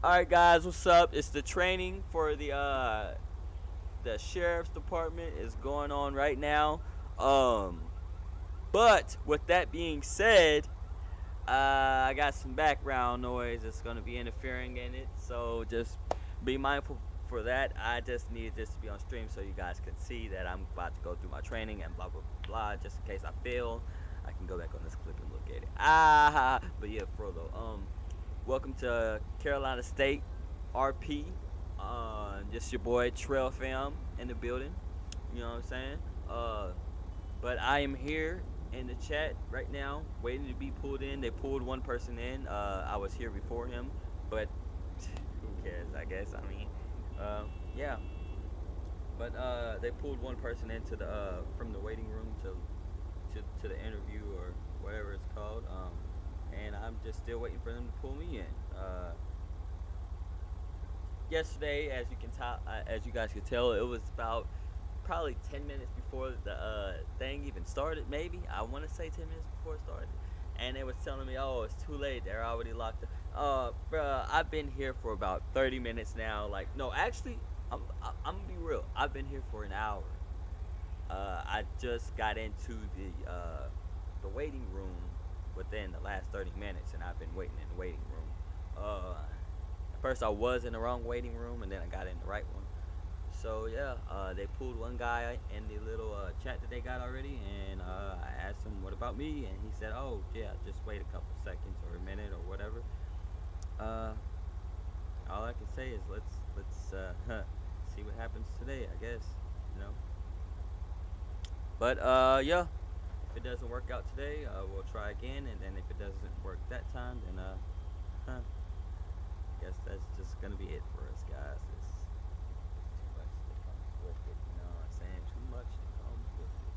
All right, guys, what's up? It's the training for the sheriff's department is going on right now. Um, but with that being said, I got some background noise that's gonna be interfering in it, so just be mindful for that. I just needed this to be on stream so you guys can see that I'm about to go through my training and blah blah blah. Just in case I fail, I can go back on this clip and look at it. But yeah, Frodo. Welcome to Carolina State RP. Just your boy Trail Fam in the building. You know what I'm saying? But I am here in the chat right now, waiting to be pulled in. They pulled one person in. I was here before him, but who cares? I guess. I mean, yeah. But they pulled one person into the from the waiting room to the interview or whatever it's called. And I'm just still waiting for them to pull me in. Yesterday, as you guys could tell, it was about probably 10 minutes before the thing even started. Maybe I want to say 10 minutes before it started, and they was telling me, "Oh, it's too late. They're already locked up." Bruh, I've been here for about 30 minutes now. Like, no, actually, I'm gonna be real. I've been here for an hour. I just got into the waiting room within the last 30 minutes, and I've been waiting in the waiting room. At first, I was in the wrong waiting room, and then I got in the right one. So yeah, they pulled one guy in the little chat that they got already, and I asked him what about me, and he said, "Oh yeah, just wait a couple seconds or a minute or whatever." Uh, all I can say is let's see what happens today. I guess you know. But yeah, if it doesn't work out today, we'll try again, and then if it doesn't work that time, then huh, guess that's just gonna be it for us guys. It's too much that comes with it, you know what I'm saying? Too much that comes with it.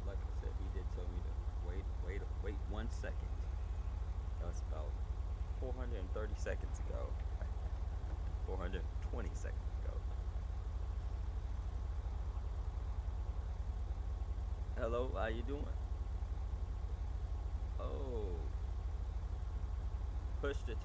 Like I said, he did tell me to wait 1 second. That was about 430 seconds ago. 420 seconds ago. Hello, how you doing? Oh, pushed it.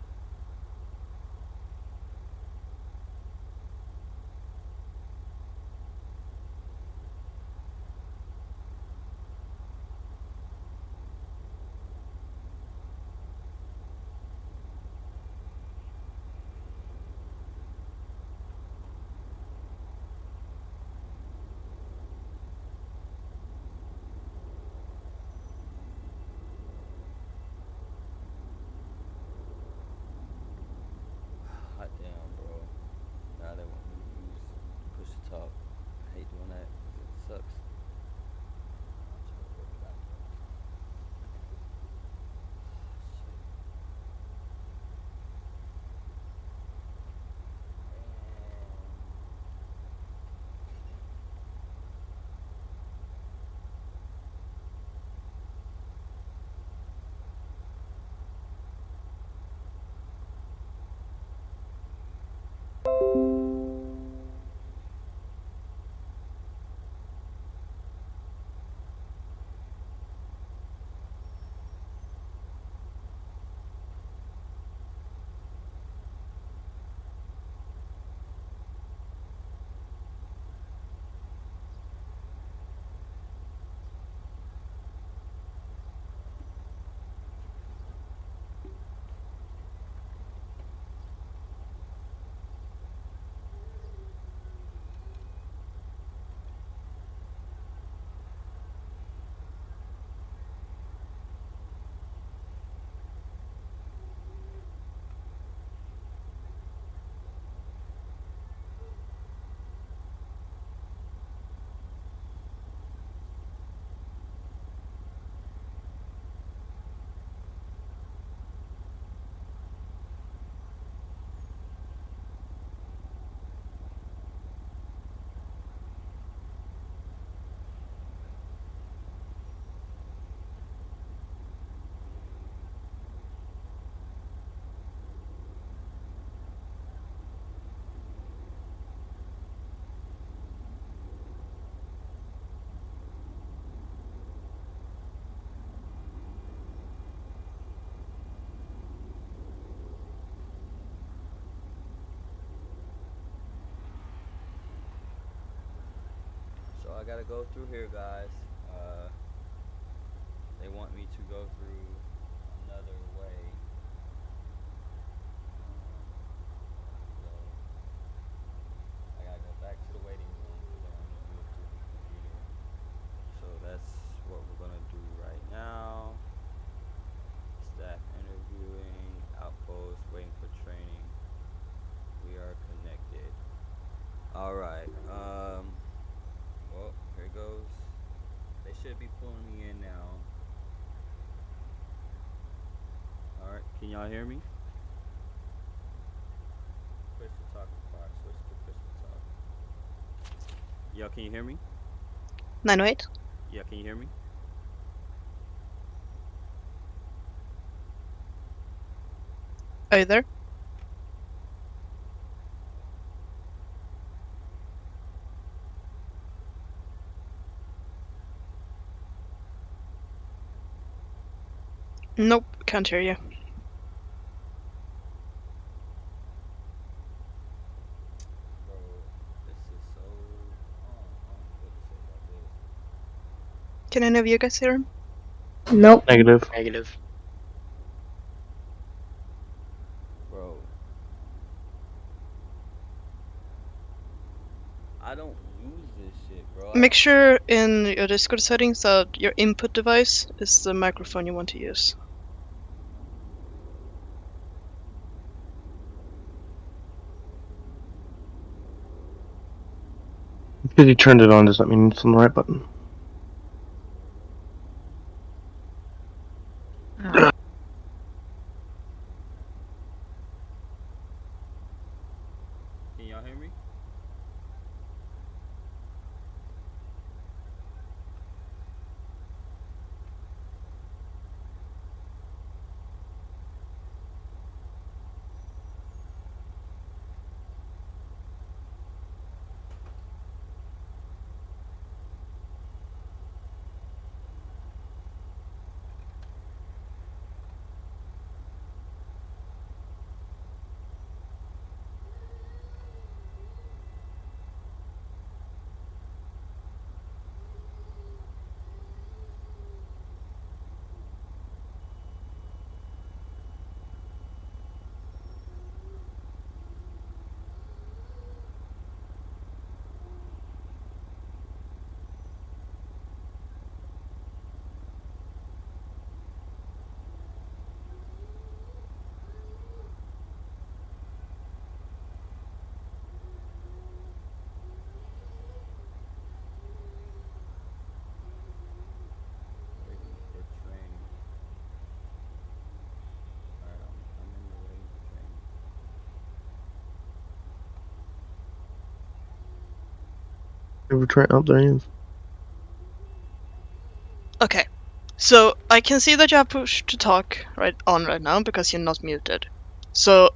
I gotta go through here, guys. They want me to go through another way. So I gotta go back to the waiting room because they want me to do it through the computer. So that's what we're gonna do right now. Staff interviewing, outpost, waiting for training. We are connected. All right. Well, here goes. They should be pulling me in now. All right. Can y'all hear me? Push to talk box. Switch to push to talk. Y'all, can you hear me? 908? Yeah, can you hear me? Are you there? Nope, can't hear you. Bro, this is so. I don't know what to say about this. Can any of you guys hear him? Nope. Negative. Negative. Bro, I don't use this shit, bro. Make sure in your Discord settings that your input device is the microphone you want to use. Because you turned it on does that mean it's on the right button? Can y'all hear me? Waiting for training. Alright, I'm in the waiting for training. Ever try? Oh, there he is. Okay, so I can see that you have push to talk right now because you're not muted. So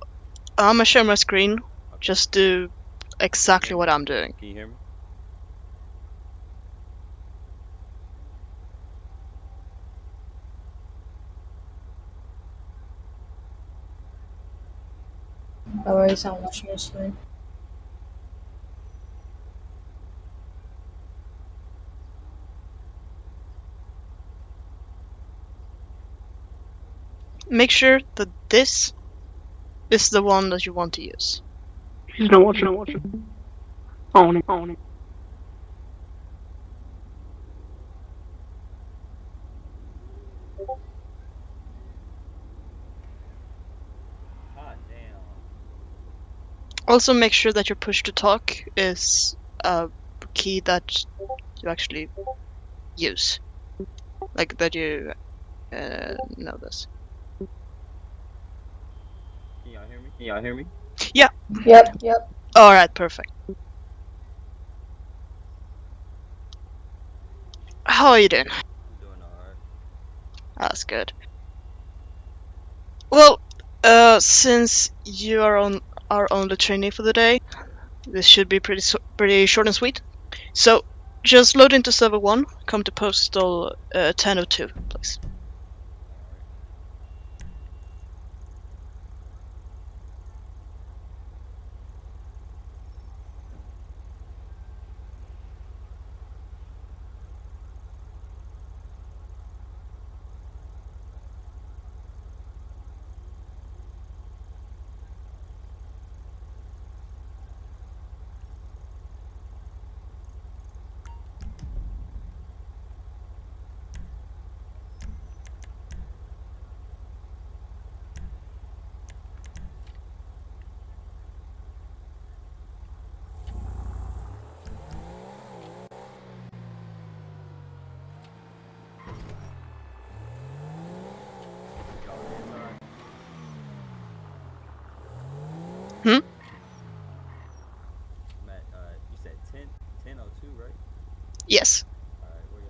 I'm gonna share my screen. Okay. Just do exactly what I'm doing. Can you hear me? Otherwise, I'm watching your screen. Make sure that this is the one that you want to use. He's not watching. On it. Hot damn. Also, make sure that your push to talk is a key that you actually use. Like that you know this. Can y'all hear me? Can y'all hear me? Yeah. Yep. Alright, perfect. How are you doing? I'm doing alright. That's good. Well, since you are on our only trainee for the day, this should be pretty short and sweet. So, just load into server 1, come to postal 1002, please. Yes. Alright, where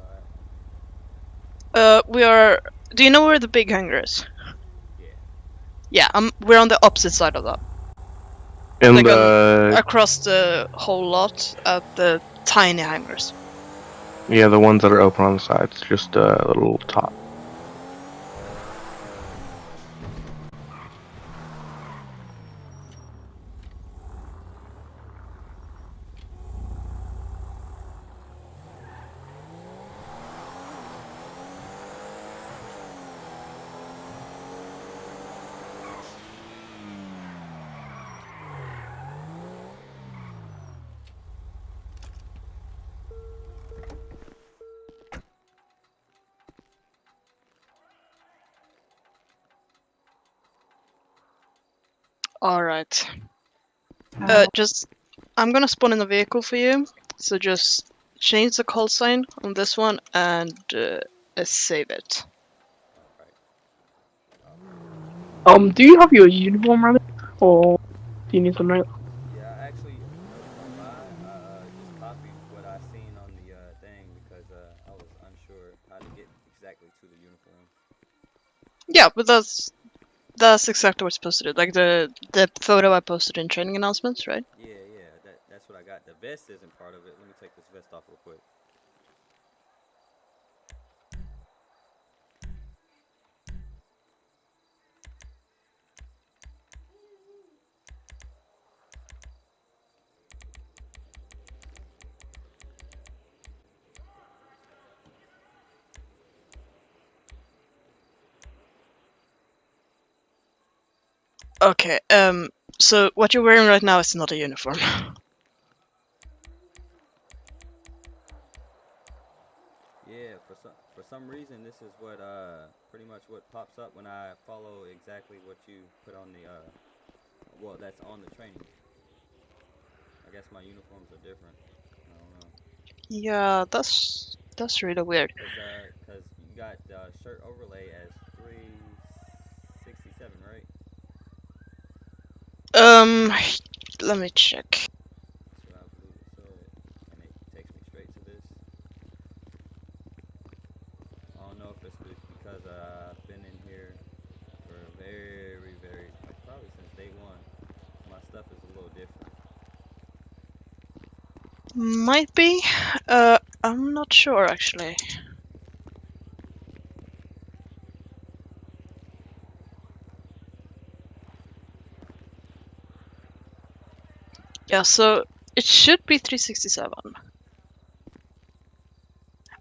y'all at? We are. Do you know where the big hangar is? Yeah. Yeah, we're on the opposite side of that. And Like the across the whole lot at the tiny hangars. yeah, the ones that are open on the sides, just a little top. Alright. Just. I'm gonna spawn in a vehicle for you. So just change the call sign on this one and save it. Alright. Do you have your uniform ready? Or do you need some notes? Yeah, actually, no, don't lie. I just copied what I seen on the thing because I was unsure how to get exactly to the uniform. Yeah, but that's exactly what it's supposed to do. Like the photo I posted in training announcements, right? Yeah, yeah, that's what I got. The vest isn't part of it. Let me take this vest off real quick. Okay. So what you're wearing right now is not a uniform. Yeah, for some reason this is what pretty much what pops up when I follow exactly what you put on the well, that's on the training. I guess my uniforms are different. I don't know. Yeah, that's really weird. Cause you got shirt overlay as 367, right? Um, let me check. That's what I believe it said, and it takes me straight to this. I don't know if it's because I've been in here for very like probably since day one. My stuff is a little different. Might be. I'm not sure actually. Yeah, so it should be 367.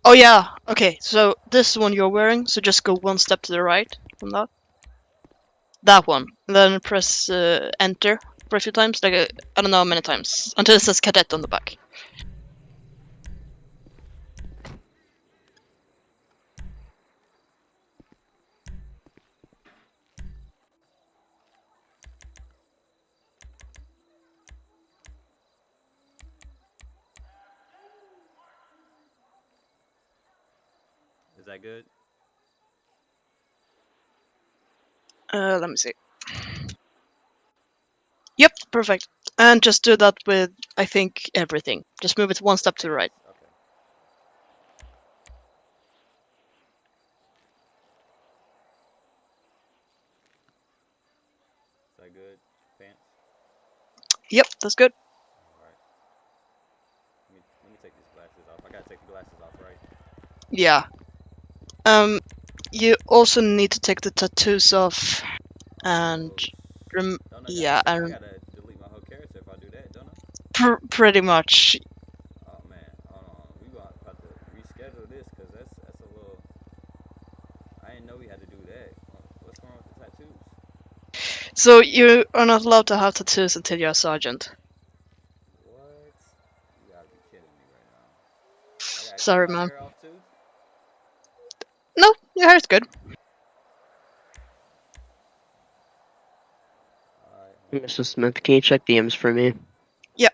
Oh yeah, okay, so this is the one you're wearing, so just go one step to the right from that. That one. And then press enter for a few times, like I don't know how many times, until it says cadet on the back. Is that good? Let me see. Yep, perfect. And just do that with, I think, everything. Just move it one step to the right. Okay. Is that good? Pants? Yep, that's good. Alright. Let me take these glasses off. I gotta take the glasses off, right? Yeah. You also need to take the tattoos off, and Tattoos. yeah, I and gotta delete my whole character if I do that, don't I? pretty much. Oh man, hold on. We gonna have to reschedule this because that's a little. I didn't know we had to do that. What's wrong with the tattoos? So you are not allowed to have tattoos until you're a sergeant. What? You gotta be kidding me right now. I gotta cut Sorry, my man. hair off too? No, your hair's good. Alright, hold on. Mr. Smith, can you check DMs for me? Yeah.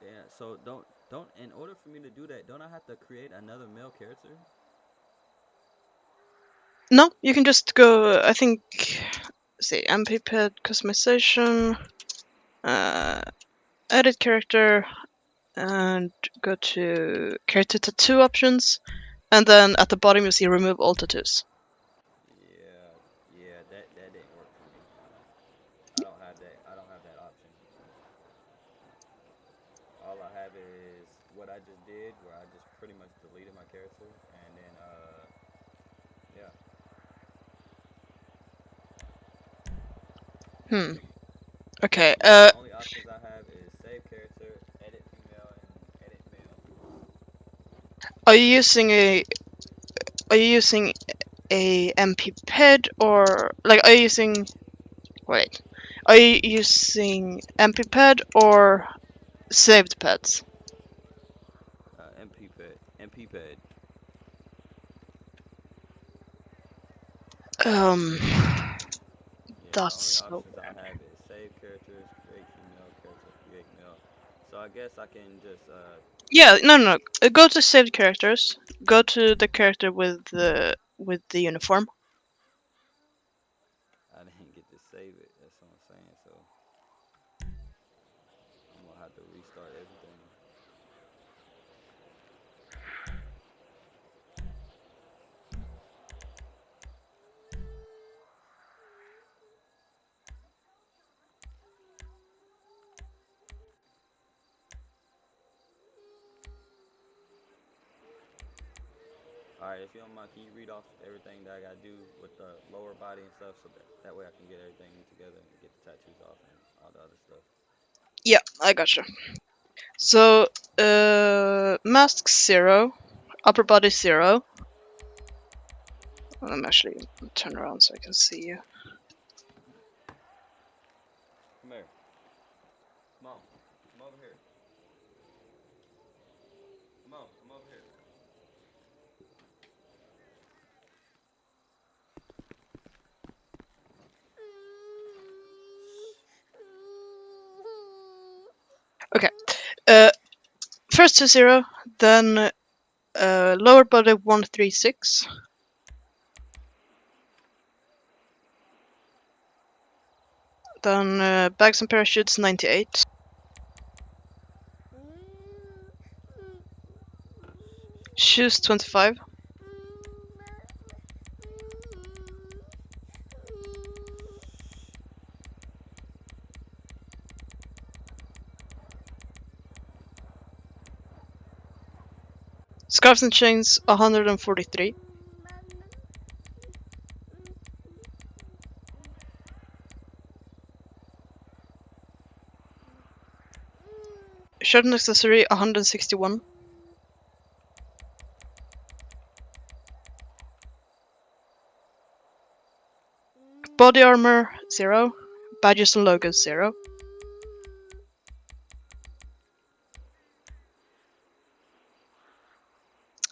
Yeah. So don't. In order for me to do that, don't I have to create another male character? No, you can just go. I think. See, MP pet customization, edit character, and go to character tattoo options, and then at the bottom you see remove all tattoos. Yeah. Yeah. That didn't work for me. I don't have that. I don't have that option. All I have is what I just did, where I just pretty much deleted my character, and then yeah. Hmm. Okay. The only options I have is save character, edit female, and edit male. Are you using a? Are you using a MP ped or like? Are you using? Wait. Are you using MP ped or saved pets? MP pad. MP pad. Um. Yeah, the only That's so options I have is save characters, create female character, create male. So I guess I can just Yeah, no. Go to saved characters. Go to the character with the uniform. I didn't get to save it. That's what I'm saying. So I'm gonna have to restart everything. All right, if you don't mind, can you read off everything that I gotta do with the lower body and stuff, so that way I can get everything together and get the tattoos off and all the other stuff. Yeah, I gotcha. So, mask 0, upper body 0. Let me actually turn around so I can see you. Come here. Come on. Come over here. Come on. Come over here. Okay. Uh, first to 0, then lower body 136. Then bags and parachutes 98. Shoes 25. Scarves and chains 143. Shirt and accessory 161. Body armor 0. Badges and logos 0.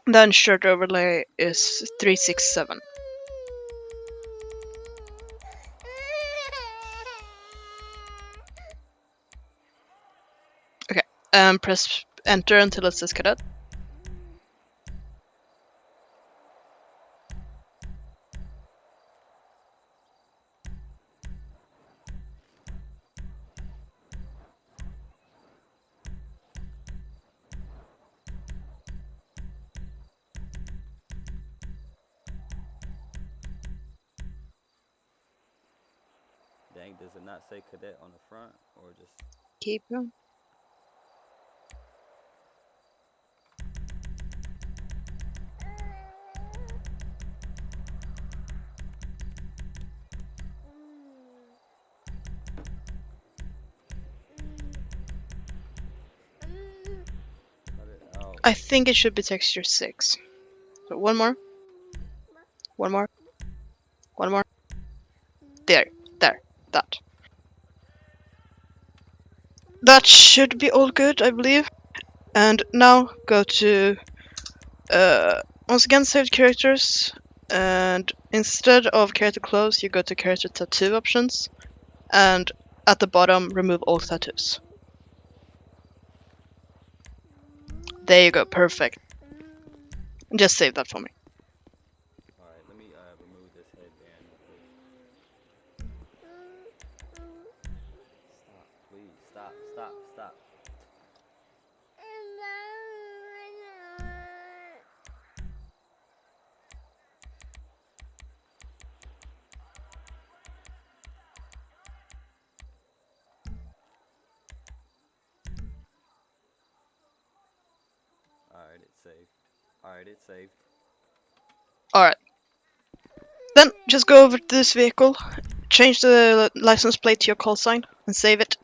Then shirt overlay is 367. Okay, press enter until it says cadet. Dang, does it not say cadet on the front or just? Keep going. Oh. I think it should be texture 6. So one more. One more. One more. There. That. That should be all good, I believe. And now go to once again saved characters, and instead of character clothes you go to character tattoo options, and at the bottom remove all tattoos. There you go, perfect. Just save that for me. Alright, let me remove this headband. Stop, please. Stop. Alright, it's saved. Alright. Then just go over to this vehicle, change the license plate to your call sign, and save it.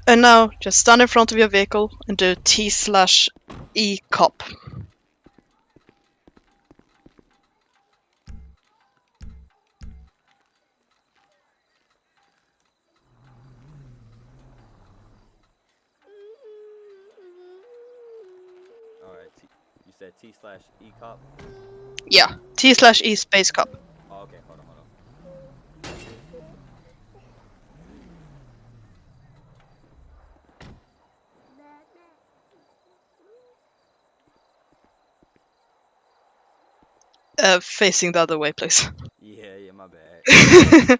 And now, just stand in front of your vehicle and do T/E cop. Alright, you said T/E cop? Yeah, T/E space cop. Oh, okay, hold on. Facing the other way, please. Yeah, my bad. Yeah,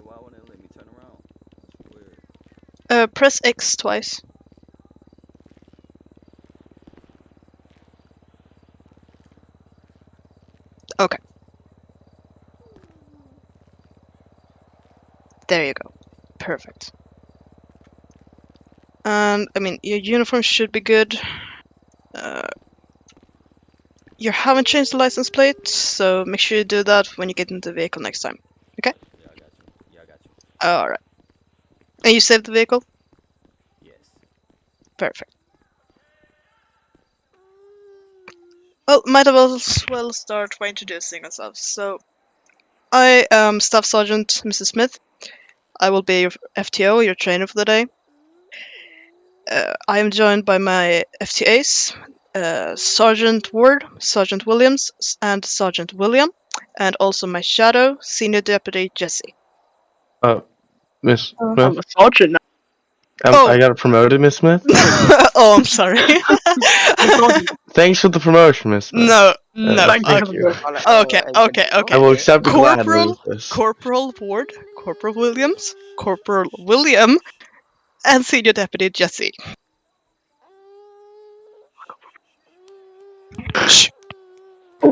why wouldn't it let me turn around? That's weird. Press X twice. Okay. There you go. Perfect. And, I mean, your uniform should be good. You haven't changed the license plate, so make sure you do that when you get into the vehicle next time. Yeah, I got you. Alright. And you saved the vehicle? Yes. Perfect. Well, might as well start by introducing ourselves. So, I am Staff Sergeant Mrs. Smith. I will be your FTO, your trainer for the day. I am joined by my FTAs, Sergeant Ward, Sergeant Williams, and Sergeant William, and also my shadow, Senior Deputy Jesse. Miss I'm Smith? a sergeant now. Oh. I got promoted, Miss Smith? Oh, I'm sorry. Thanks for the promotion, Miss Smith. No. Thank you. Thank you. Okay. I will accept gladly with this. Corporal Ward, Corporal Williams, Corporal William, and Senior Deputy Jesse. Shh. I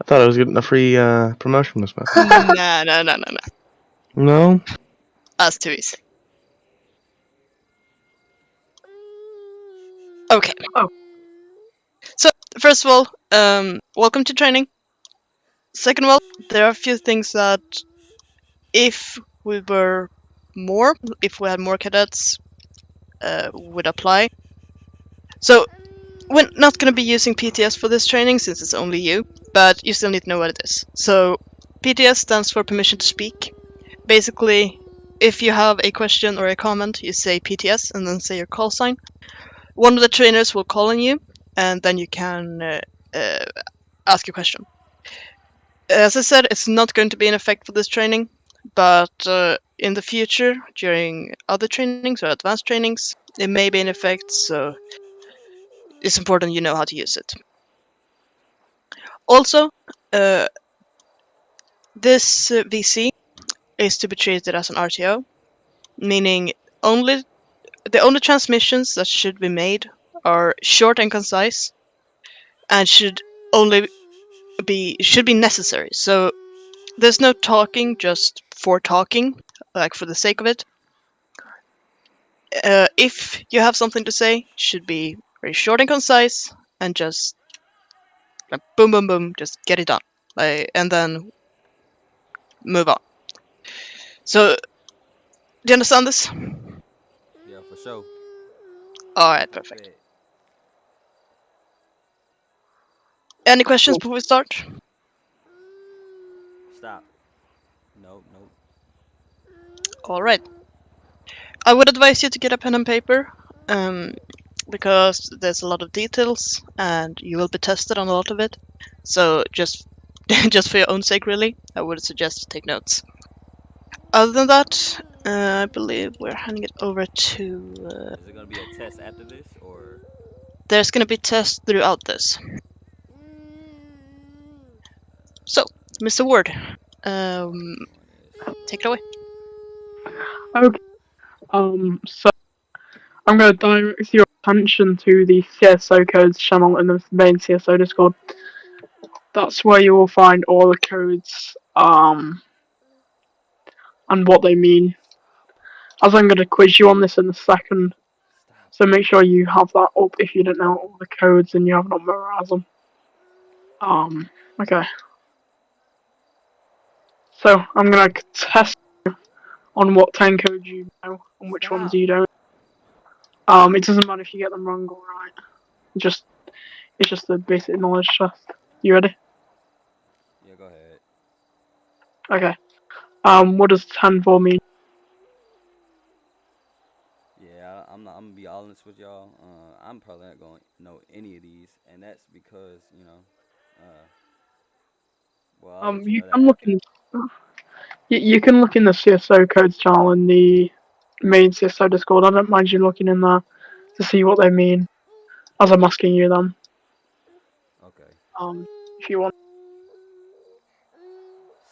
thought I was getting a free promotion, Miss Smith. No. No? That's too easy. Okay. Oh. So, first of all, welcome to training. Second of all, there are a few things that if we had more cadets, would apply. So, we're not going to be using PTS for this training since it's only you, but you still need to know what it is. So, PTS stands for permission to speak. Basically, if you have a question or a comment, you say PTS and then say your call sign. One of the trainers will call on you, and then you can ask your question. As I said, it's not going to be in effect for this training, but in the future, during other trainings or advanced trainings, it may be in effect, so it's important you know how to use it. Also, this VC is to be treated as an RTO, meaning the only transmissions that should be made are short and concise, and should be necessary. So there's no talking just for talking, like for the sake of it. If you have something to say, it should be very short and concise, and just like, boom, boom, boom, just get it done, and then move on. So, do you understand this? Yeah, for sure. All right, perfect. Bet. Any questions before we start? Stop. Nope, nope. All right. I would advise you to get a pen and paper, because there's a lot of details, and you will be tested on a lot of it. So just, just for your own sake, really, I would suggest to take notes. Other than that, I believe we're handing it over to. Is it gonna be a test after this, or? There's gonna be tests throughout this. So, Mr. Ward, take it away. Okay. So I'm going to direct your attention to the CSO codes channel in the main CSO Discord. That's where you will find all the codes, and what they mean. As I'm going to quiz you on this in a second, so make sure you have that up if you don't know all the codes and you have not memorized them. Okay. So I'm going to test you on what 10 codes you know and which ones you don't. It doesn't matter if you get them wrong or right. It's just a basic knowledge test. You ready? Yeah, go ahead. Okay. What does 10-4 mean? Yeah, I'm not. I'm gonna be honest with y'all. I'm probably not going to know any of these, and that's because uh, well, I'll let you You know that can look after. in. You can look in the CSO codes channel in the main CSO Discord. I don't mind you looking in there to see what they mean, as I'm asking you them. Okay. If you want.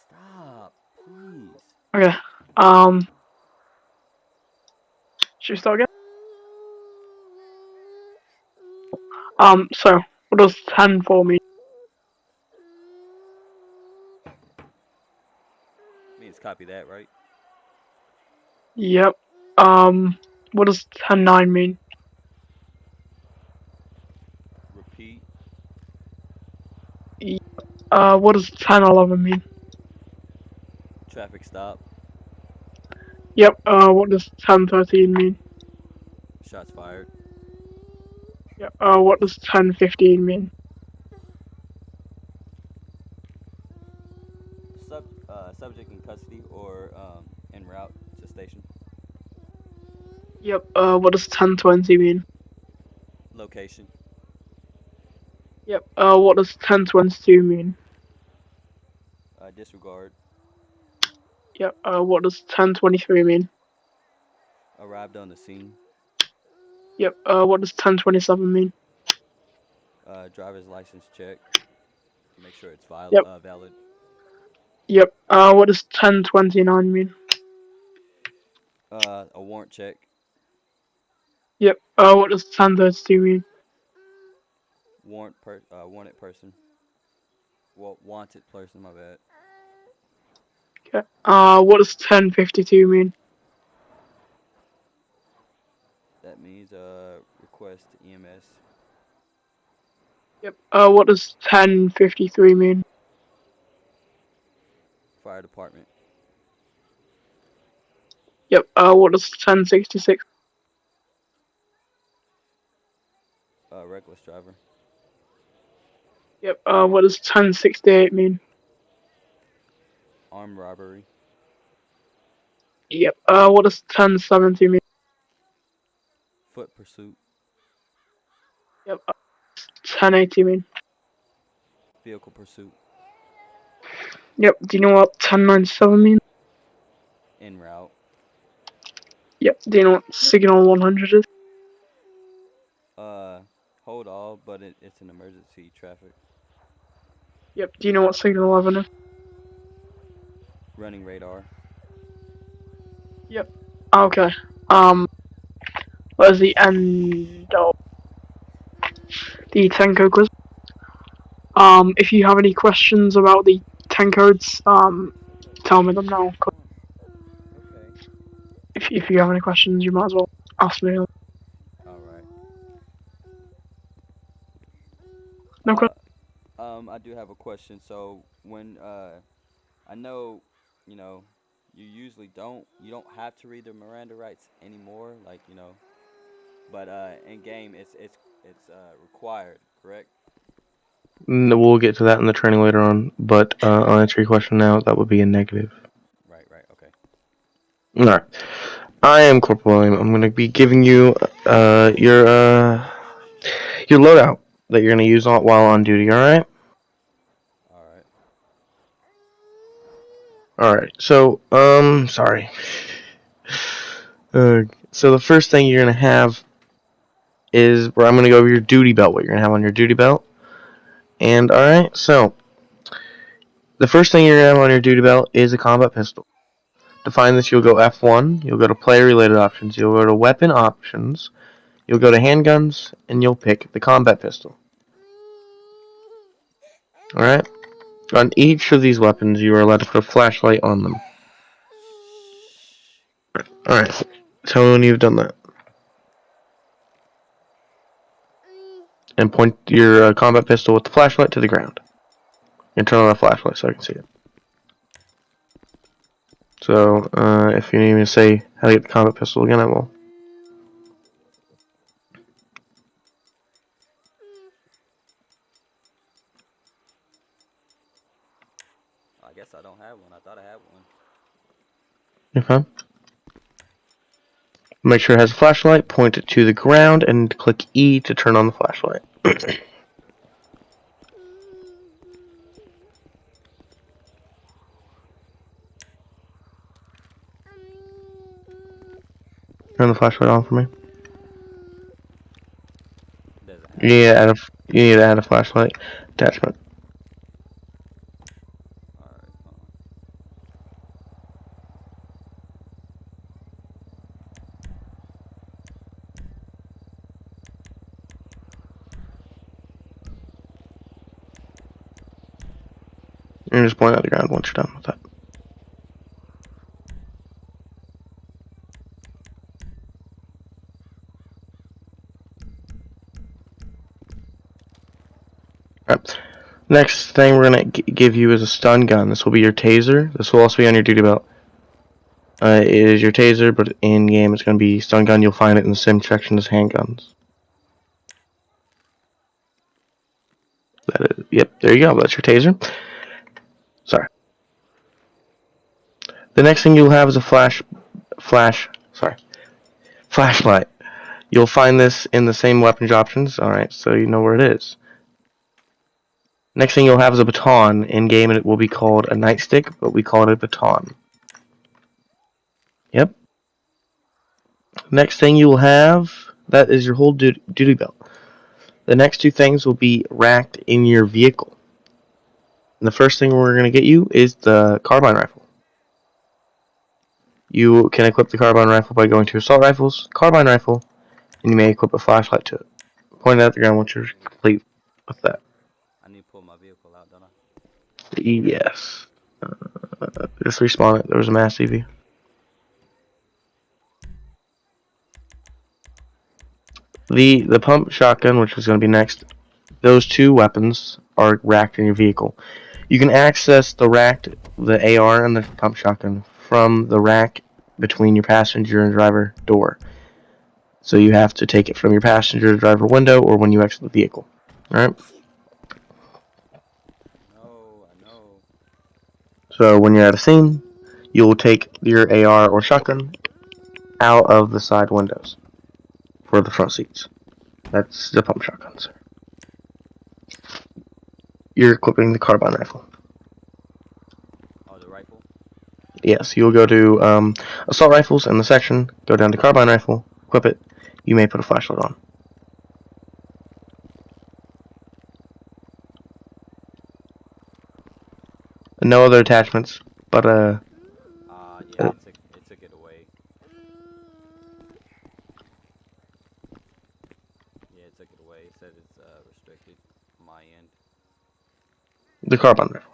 Stop, please. Okay. Should we start again? So what does 10-4 mean? Means copy that, right? Yep. What does 10-9 mean? Repeat. What does 10-11 mean? Traffic stop. Yep. What does 10-13 mean? Shots fired. Yep. What does 10-15 mean? Subject in custody or en route to station. Yep. What does 10-20 mean? Location. Yep. What does 10-22 mean? Disregard. Yep. What does 10-23 mean? Arrived on the scene. Yep. What does 10-27 mean? Driver's license check. Make sure it's Yep. valid. Yep. What does 10-29 mean? A warrant check. Yep. What does 10-32 mean? Wanted person. Well, wanted person. My bad. Okay. What does 10-52 mean? That means request EMS. Yep. What does 10-53 mean? Fire department. Yep. What does 10-66? Reckless driver. Yep. What does 10-68 mean? Armed robbery. Yep. What does 10-70 mean? Foot pursuit. Yep. 10-80 mean? Vehicle pursuit. Yep. Do you know what 10-97 means? En route. Yep. Do you know what signal 100 is? Hold all, but it's an emergency traffic. Yep. Do you know what signal 11 is? Running radar. Yep. Okay. That is the end of the Tenko quiz. If you have any questions about the Tenko 10 codes, tell me them now. Okay. If you have any questions, you might as well ask me. All right. No question. I do have a question. So when I know, you know, you don't have to read the Miranda rights anymore, like but in game it's required, correct? We'll get to that in the training later on, but I'll answer your question now. That would be a negative. Right, right, okay. Alright. I am Corporal William. I'm going to be giving you your loadout that you're going to use while on duty, alright? All right. Alright, so, sorry. So the first thing you're going to have is where I'm going to go over your duty belt, what you're going to have on your duty belt. And, alright, so, the first thing you're going to have on your duty belt is a combat pistol. To find this, you'll go F1, you'll go to player-related options, you'll go to weapon options, you'll go to handguns, and you'll pick the combat pistol. Alright? On each of these weapons, you are allowed to put a flashlight on them. Alright. Tell me when you've done that. And point your combat pistol with the flashlight to the ground. And turn on the flashlight so I can see it. So, if you need me to say how to get the combat pistol again, I will. I guess I don't have one. I thought I had one. Okay. Make sure it has a flashlight, point it to the ground, and click E to turn on the flashlight. Turn the flashlight on for me. Does it You have need one? to add you need to add a flashlight attachment. All right. And just point at the ground once you're done with that. Alright. Next thing we're going to give you is a stun gun. This will be your taser. This will also be on your duty belt. It is your taser, but in game it's going to be stun gun. You'll find it in the sim section as handguns. Yep, there you go. That's your taser. Sorry. The next thing you'll have is a flashlight. You'll find this in the same weapons options. Alright, so you know where it is. Next thing you'll have is a baton. In game it will be called a nightstick, but we call it a baton. Yep. Next thing you will have, that is your whole duty belt. The next two things will be racked in your vehicle. And the first thing we're going to get you is the carbine rifle. You can equip the carbine rifle by going to assault rifles, carbine rifle, and you may equip a flashlight to it. Point it at the ground once you're complete with that. I need to pull my vehicle out, don't I? Yes. Just respawn it. There was a mass EV. The pump shotgun, which is going to be next, those two weapons are racked in your vehicle. You can access the AR and the pump shotgun from the rack between your passenger and driver door. So you have to take it from your passenger to driver window or when you exit the vehicle. Alright? No, I know. So when you're at a scene, you'll take your AR or shotgun out of the side windows for the front seats. That's the pump shotgun, sir. You're equipping the carbine rifle. Oh, the rifle? Yes, you'll go to assault rifles in the section, go down to carbine rifle, equip it. You may put a flashlight on. No other attachments, but Yeah, it took it away. Yeah, it took it away. It said it's restricted on my end. the carbine rifle.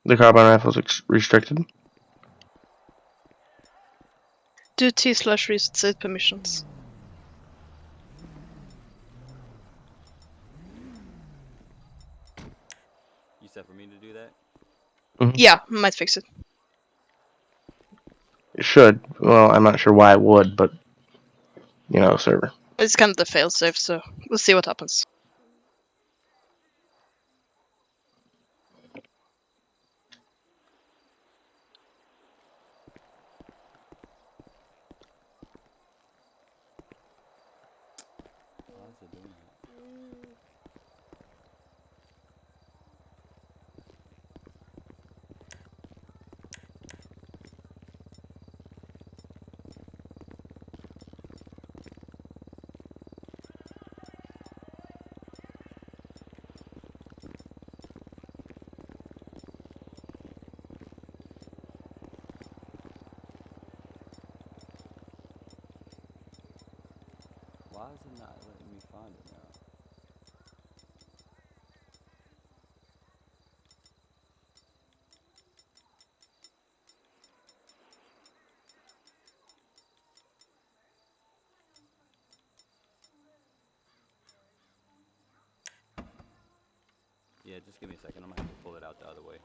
The carbine rifle is restricted. Do T/reset save permissions. You said for me to do that? Yeah, might fix it. It should. Well, I'm not sure why it would, but server. It's kind of the failsafe, so we'll see what happens. Why is it doing that? Why is it not letting me find it now? Yeah, just give me a second. I'm gonna have to pull it out the other way.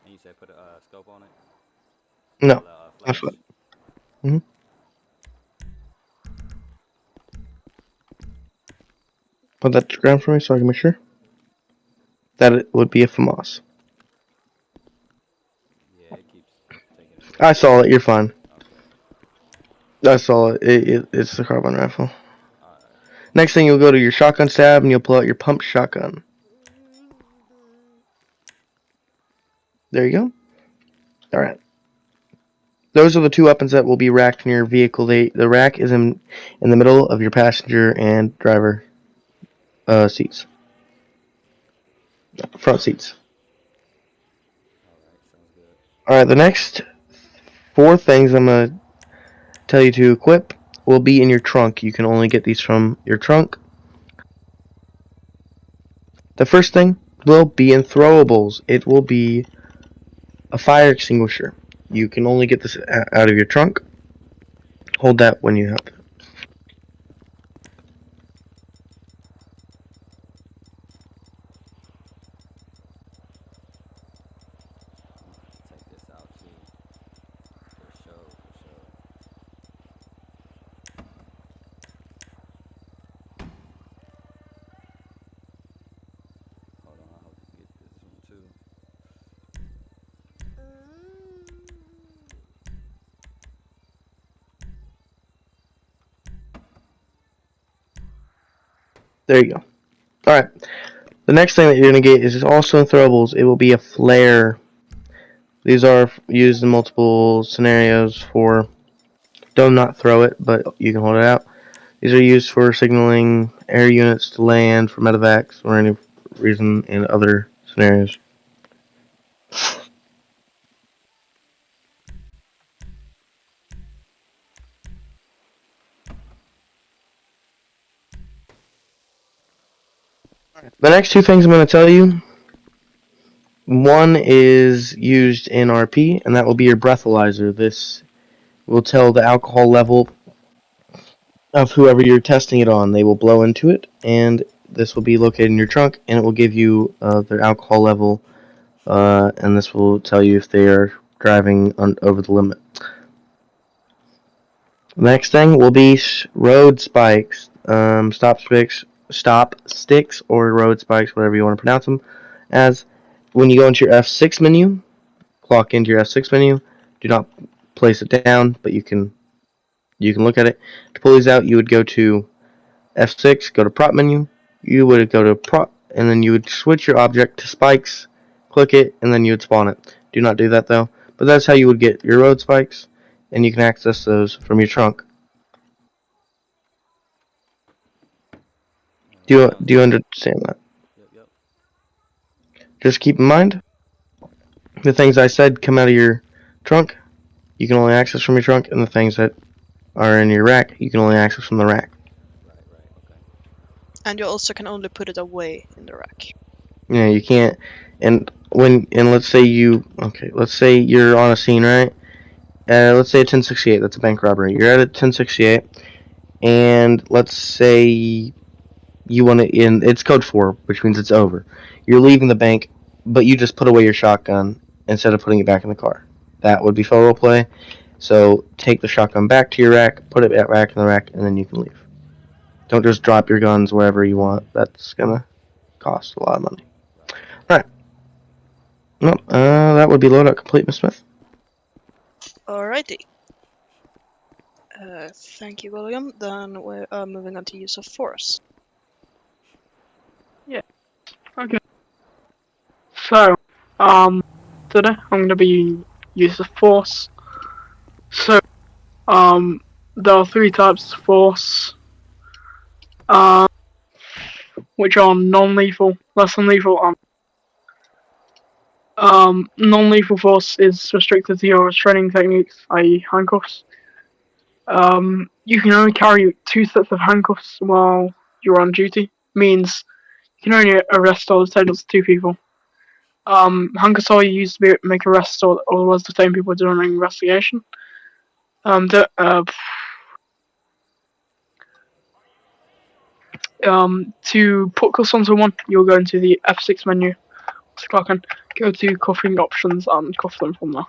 And you said put a scope on it? No, Flash? that's fine. Mm-hmm. Put that to the ground for me so I can make sure that it would be a FAMAS. Yeah, it keeps taking it. I saw it. You're fine. Okay. I saw it. It's the carbine rifle. Alright. Next thing, you'll go to your shotgun tab and you'll pull out your pump shotgun. There you go. All right. Those are the two weapons that will be racked in your vehicle. The rack is in the middle of your passenger and driver seats, front seats. Alright, sounds good. All right. The next 4 things I'm gonna tell you to equip will be in your trunk. You can only get these from your trunk. The first thing will be in throwables. It will be a fire extinguisher. You can only get this out of your trunk. Hold that when you have it. Take this out too. For sure, for sure. Hold on, I hope you get this one too. There you go. All right. The next thing that you're going to get is also in throwables. It will be a flare. These are used in multiple scenarios for don't not throw it, but you can hold it out. These are used for signaling air units to land for medevacs or any reason in other scenarios. The next 2 things I'm going to tell you, one is used in RP, and that will be your breathalyzer. This will tell the alcohol level of whoever you're testing it on. They will blow into it, and this will be located in your trunk, and it will give you their alcohol level, and this will tell you if they are driving over the limit. The next thing will be road spikes, stop sticks, or road spikes, whatever you want to pronounce them. As when you go into your F6 menu, clock into your F6 menu. Do not place it down, but you can look at it. To pull these out, you would go to F6, go to prop menu. You would go to prop, and then you would switch your object to spikes, click it, and then you would spawn it. Do not do that though. But that's how you would get your road spikes, and you can access those from your trunk. Do you understand that? Yep, yep. just keep in mind the things I said come out of your trunk. You can only access from your trunk, and the things that are in your rack, you can only access from the rack. Right. Okay. And you also can only put it away in the rack. Yeah, you can't. And let's say let's say you're on a scene, right? Let's say at 1068. That's a bank robbery. You're at a 1068, and let's say you want to in. It's code 4, which means it's over. You're leaving the bank, but you just put away your shotgun instead of putting it back in the car. That would be faux role play. So take the shotgun back to your rack, put it back in the rack, and then you can leave. Don't just drop your guns wherever you want. That's gonna cost a lot of money. Alright. Well, that would be loadout complete, Miss Smith. Alrighty. Thank you, William. Then we are moving on to use of force. Okay. So, today I'm gonna be use of force. So, there are 3 types of force. Which are non-lethal, less than lethal. Non-lethal force is restricted to your restraining techniques, i.e. handcuffs. You can only carry 2 sets of handcuffs while you're on duty. Means you can only arrest or detain up to 2 people. Handcuffs are used to make arrests or otherwise detain people during an investigation. To put cuffs on someone, you'll go into the F6 menu, click and go to cuffing options and cuff them from there.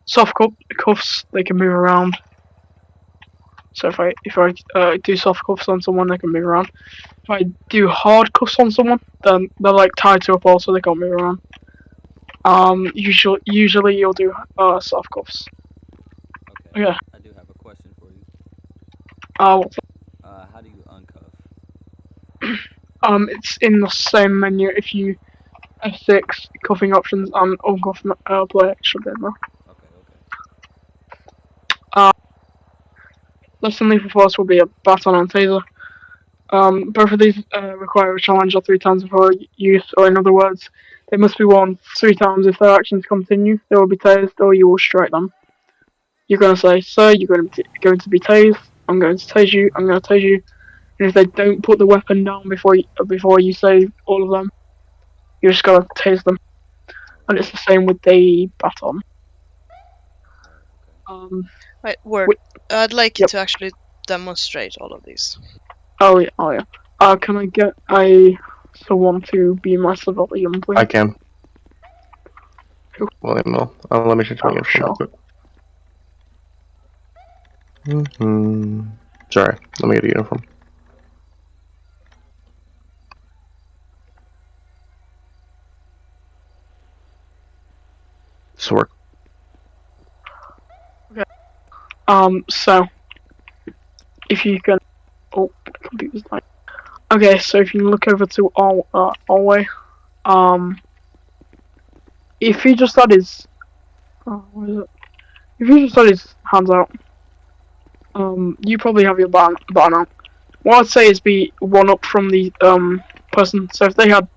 Soft cuffs, they can move around. So if I do soft cuffs on someone, they can move around. If I do hard cuffs on someone, then they're like tied to a pole, so they can't move around. Usually you'll do soft cuffs. Okay. Yeah. I do have a question for you. What's that? How do you uncuff? It's in the same menu. If you F6 cuffing options and uncuff play, it should be in there. Okay. Less than lethal force will be a baton and taser. Both of these require a challenge of 3 times before use, or in other words, they must be worn 3 times. If their actions continue, they will be tased or you will strike them. You're going to say, sir, you're going to be tased, I'm going to tase you, I'm going to tase you. And if they don't put the weapon down before you say all of them, you just got to tase them. And it's the same with the baton. Right, Word. I'd like you to actually demonstrate all of these. Oh yeah. Can I get someone to be my civilian, please? I can. Cool. William will. Let me change my uniform real quick. Sorry, let me get a uniform. This will work. So if you can, computer's dying. Okay, so if you can look over to our way, if he just had his, what is it? If he just had his hands out, you probably have your button out. What I'd say is be one up from the person. So if they had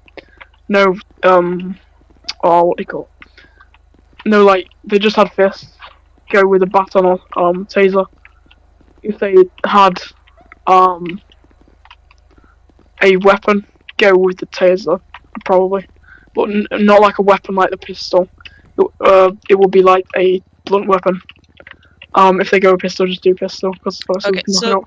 no what do you call it? No, like they just had fists, go with a baton or taser. If they had a weapon, go with the taser probably, but not like a weapon like the pistol. It will be like a blunt weapon. If they go with pistol, just do pistol. Okay, so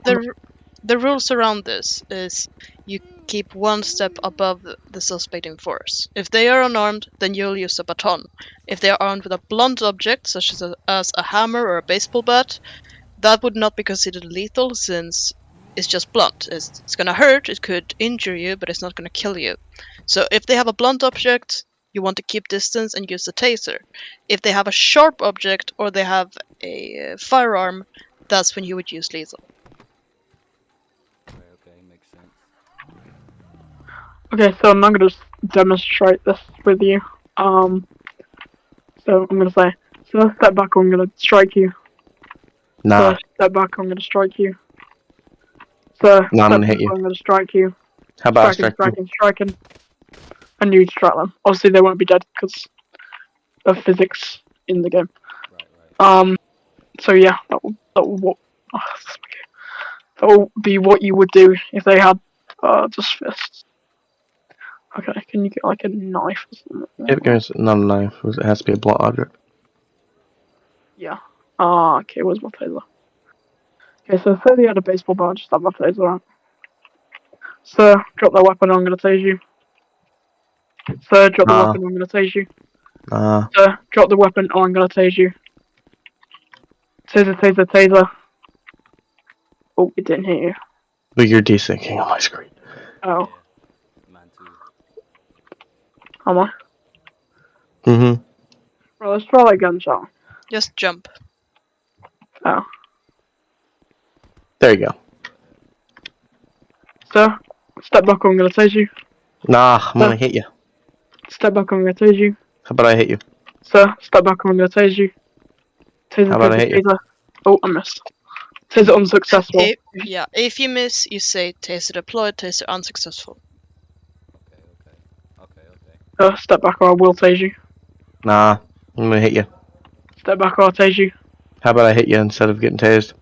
the rules around this is you keep 1 step above the suspect in force. If they are unarmed, then you'll use a baton. If they are armed with a blunt object, such as a hammer or a baseball bat, that would not be considered lethal since it's just blunt. It's gonna hurt, it could injure you, but it's not gonna kill you. So if they have a blunt object, you want to keep distance and use the taser. If they have a sharp object or they have a firearm, that's when you would use lethal. Okay, makes sense. Okay, so I'm not gonna demonstrate this with you. So I'm gonna say, so step back, I'm gonna strike you. Nah. So step back, I'm gonna strike you. So No, I'm step gonna hit back, you. I'm gonna strike you. How about Striking. and you distract them. Obviously, they won't be dead because of physics in the game. Right. So yeah, that will be what you would do if they had just fists. Okay, can you get like a knife or something? Yep, give me not a knife. It has to be a blunt object. Yeah. Okay, where's my taser? Okay, so say they had a baseball bat, just have my taser out. Sir, drop that weapon, I'm gonna tase you. Sir, drop the Nah. weapon, I'm gonna tase you. Nah. Sir, drop the weapon, or I'm gonna tase you. Taser, taser, taser. Oh, it didn't hit you. But you're desyncing on my screen. Oh, Yeah, mine too. am I? Mm-hmm. Right, let's try that gunshot. Just jump. Oh. There you go. Sir, step back, or I'm gonna tase you. Nah, I'm gonna hit you. Step back, or I'm gonna tase you. How about I hit you? Sir, step back, or I'm gonna tase you. Taser, How about I taser, hit you? taser. Oh, I missed. Taser unsuccessful. If you miss, you say taser deployed, taser unsuccessful. Okay. Step back, or I will tase you. Nah, I'm gonna hit you. Step back, or I'll tase you. How about I hit you instead of getting tased?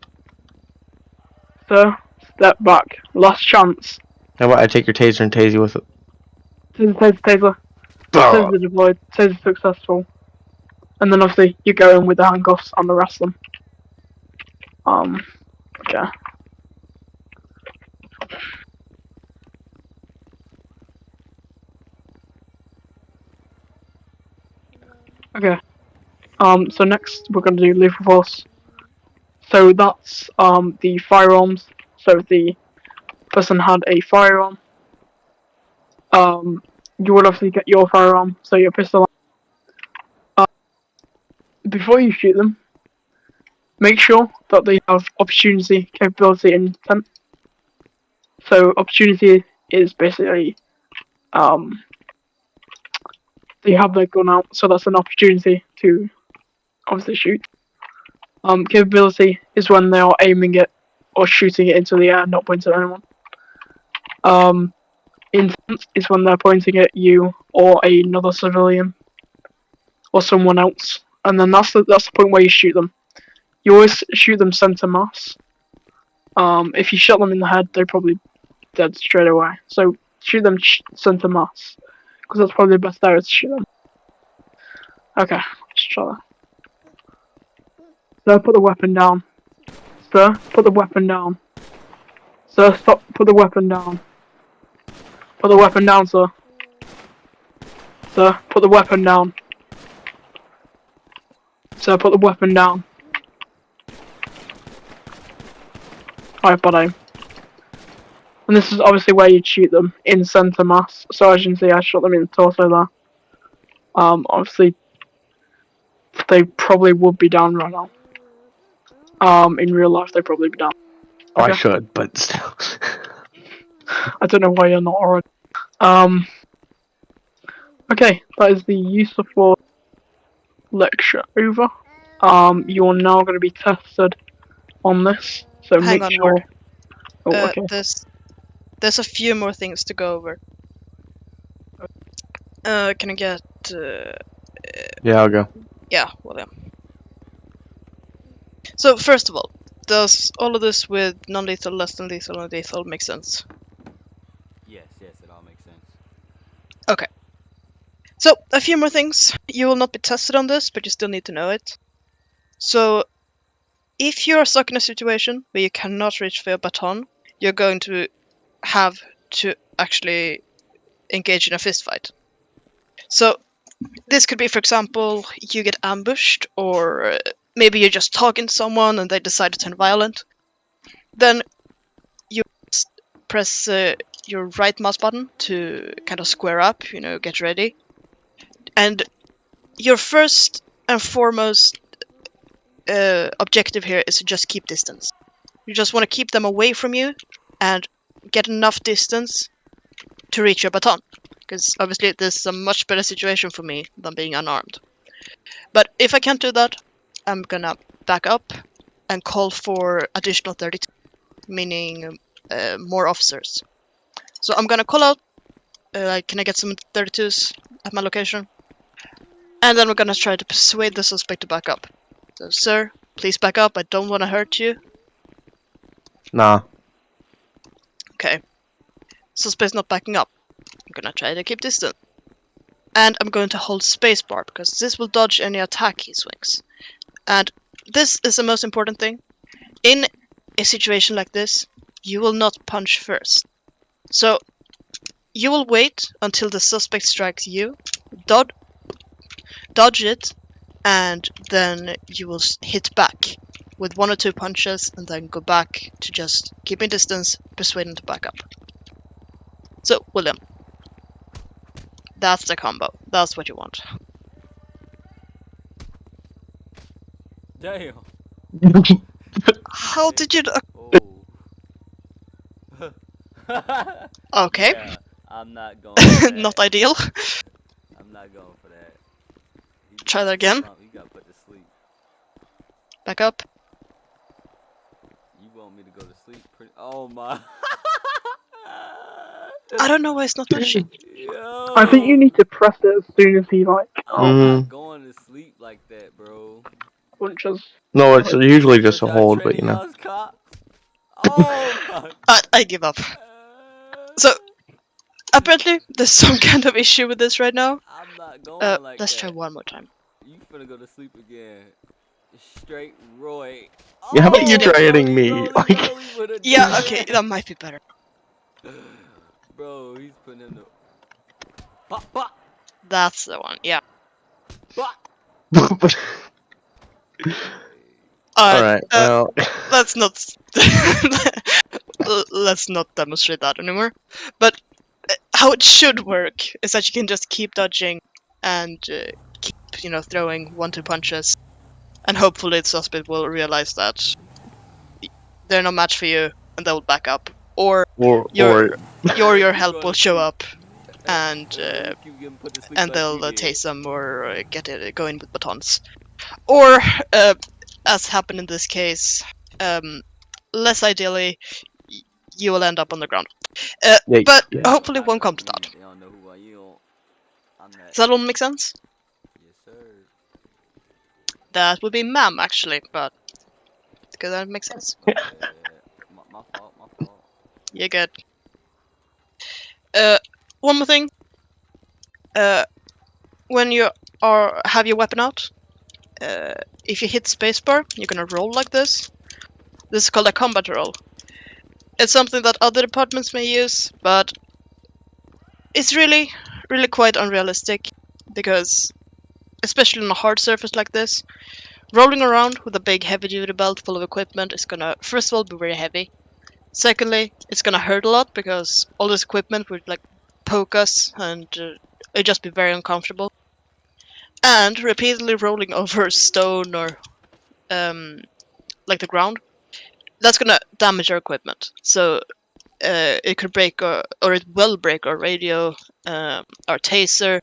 Sir, step back. Last chance. How about I take your taser and tase you with it? Taser, taser, taser. Taser deployed. Taser successful. And then obviously you go in with the handcuffs on the rest of them. Okay. Okay. So next we're gonna do lethal force. So that's the firearms. So if the person had a firearm, you would obviously get your firearm, so your pistol. Before you shoot them, make sure that they have opportunity, capability, and intent. So opportunity is basically they have their gun out, so that's an opportunity to obviously shoot. Capability is when they are aiming it or shooting it into the air, not pointing at anyone. Intent is when they're pointing at you or another civilian or someone else, and then that's the point where you shoot them. You always shoot them center mass. If you shot them in the head, they're probably dead straight away. So shoot them center mass, because that's probably the best area to shoot them. Okay, let's try that. Sir, put the weapon down. Sir, put the weapon down. Sir, stop. Put the weapon down. Put the weapon down, sir. Sir, put the weapon down. Sir, put the weapon down. Alright, bad aim. And this is obviously where you'd shoot them, in center mass. So as you can see, I shot them in the torso there. Obviously, they probably would be down right now. In real life, they'd probably be down. Okay. I should, but still. I don't know why you're not already. Okay, that is the use of force lecture over. You're now going to be tested on this, so Hang make on, sure. Ward. Oh, okay. There's a few more things to go over. Can I get? Yeah, I'll go. Yeah, well, yeah. So first of all, does all of this with non-lethal, less than lethal, and lethal make sense? Yes, it all makes sense. Okay. So, a few more things. You will not be tested on this, but you still need to know it. So, if you're stuck in a situation where you cannot reach for your baton, you're going to have to actually engage in a fist fight. So, this could be, for example, you get ambushed, or maybe you're just talking to someone and they decide to turn violent. Then you press your right mouse button to kind of square up, get ready. And your first and foremost objective here is to just keep distance. You just want to keep them away from you and get enough distance to reach your baton. Because obviously this is a much better situation for me than being unarmed. But if I can't do that, I'm gonna back up and call for additional 32, meaning more officers. So I'm gonna call out like, can I get some 32s at my location? And then we're gonna try to persuade the suspect to back up. So, sir, please back up. I don't want to hurt you. Nah. Okay. Suspect's not backing up. I'm gonna try to keep distance. And I'm going to hold spacebar because this will dodge any attack he swings. And this is the most important thing. In a situation like this, you will not punch first. So you will wait until the suspect strikes you, dodge it, and then you will hit back with 1 or 2 punches and then go back to just keeping distance, persuading to back up. So, William, that's the combo. That's what you want. Damn. How did you... Oh. Okay. Yeah, I'm not going for that. Not ideal. I'm not going for that. Try that again. You got put to sleep. Back up. You want me to go to sleep? Oh my. I don't know why it's not touching. Yo. I think you need to press it as soon as he like I'm not going to sleep like that, bro. punches. No, it's usually just a Y'all hold, but training you know. y'all's cops? Oh my. I give up. So, apparently, there's some kind of issue with this right now. I'm not going like Let's that. try one more time. You finna go to sleep again. Straight Roy. Yeah, how about you try hitting rolly, me? rolly with a Yeah, okay, jab. that might be better. Bro, he's putting in the. Pop, pop, That's the one, yeah. pop. Alright, well. Let's not... let's not demonstrate that anymore. But how it should work is that you can just keep dodging and keep, throwing 1-2 punches. And hopefully the suspect will realize that they're no match for you and they will back up. Or your help will show up and they'll tase them or go in with batons. Or, as happened in this case, less ideally, you will end up on the ground. But hopefully it won't come to that. Does that all make sense? Yes, sir. That would be ma'am, actually, but because that makes sense. Yeah. My fault. You're good. One more thing. When you have your weapon out, if you hit spacebar, you're gonna roll like this. This is called a combat roll. It's something that other departments may use, but it's really, really quite unrealistic because, especially on a hard surface like this, rolling around with a big heavy-duty belt full of equipment is gonna, first of all, be very heavy. Secondly, it's gonna hurt a lot because all this equipment would like poke us and it'd just be very uncomfortable. And repeatedly rolling over stone or like the ground, that's gonna damage our equipment. So it could break or it will break our radio, our taser,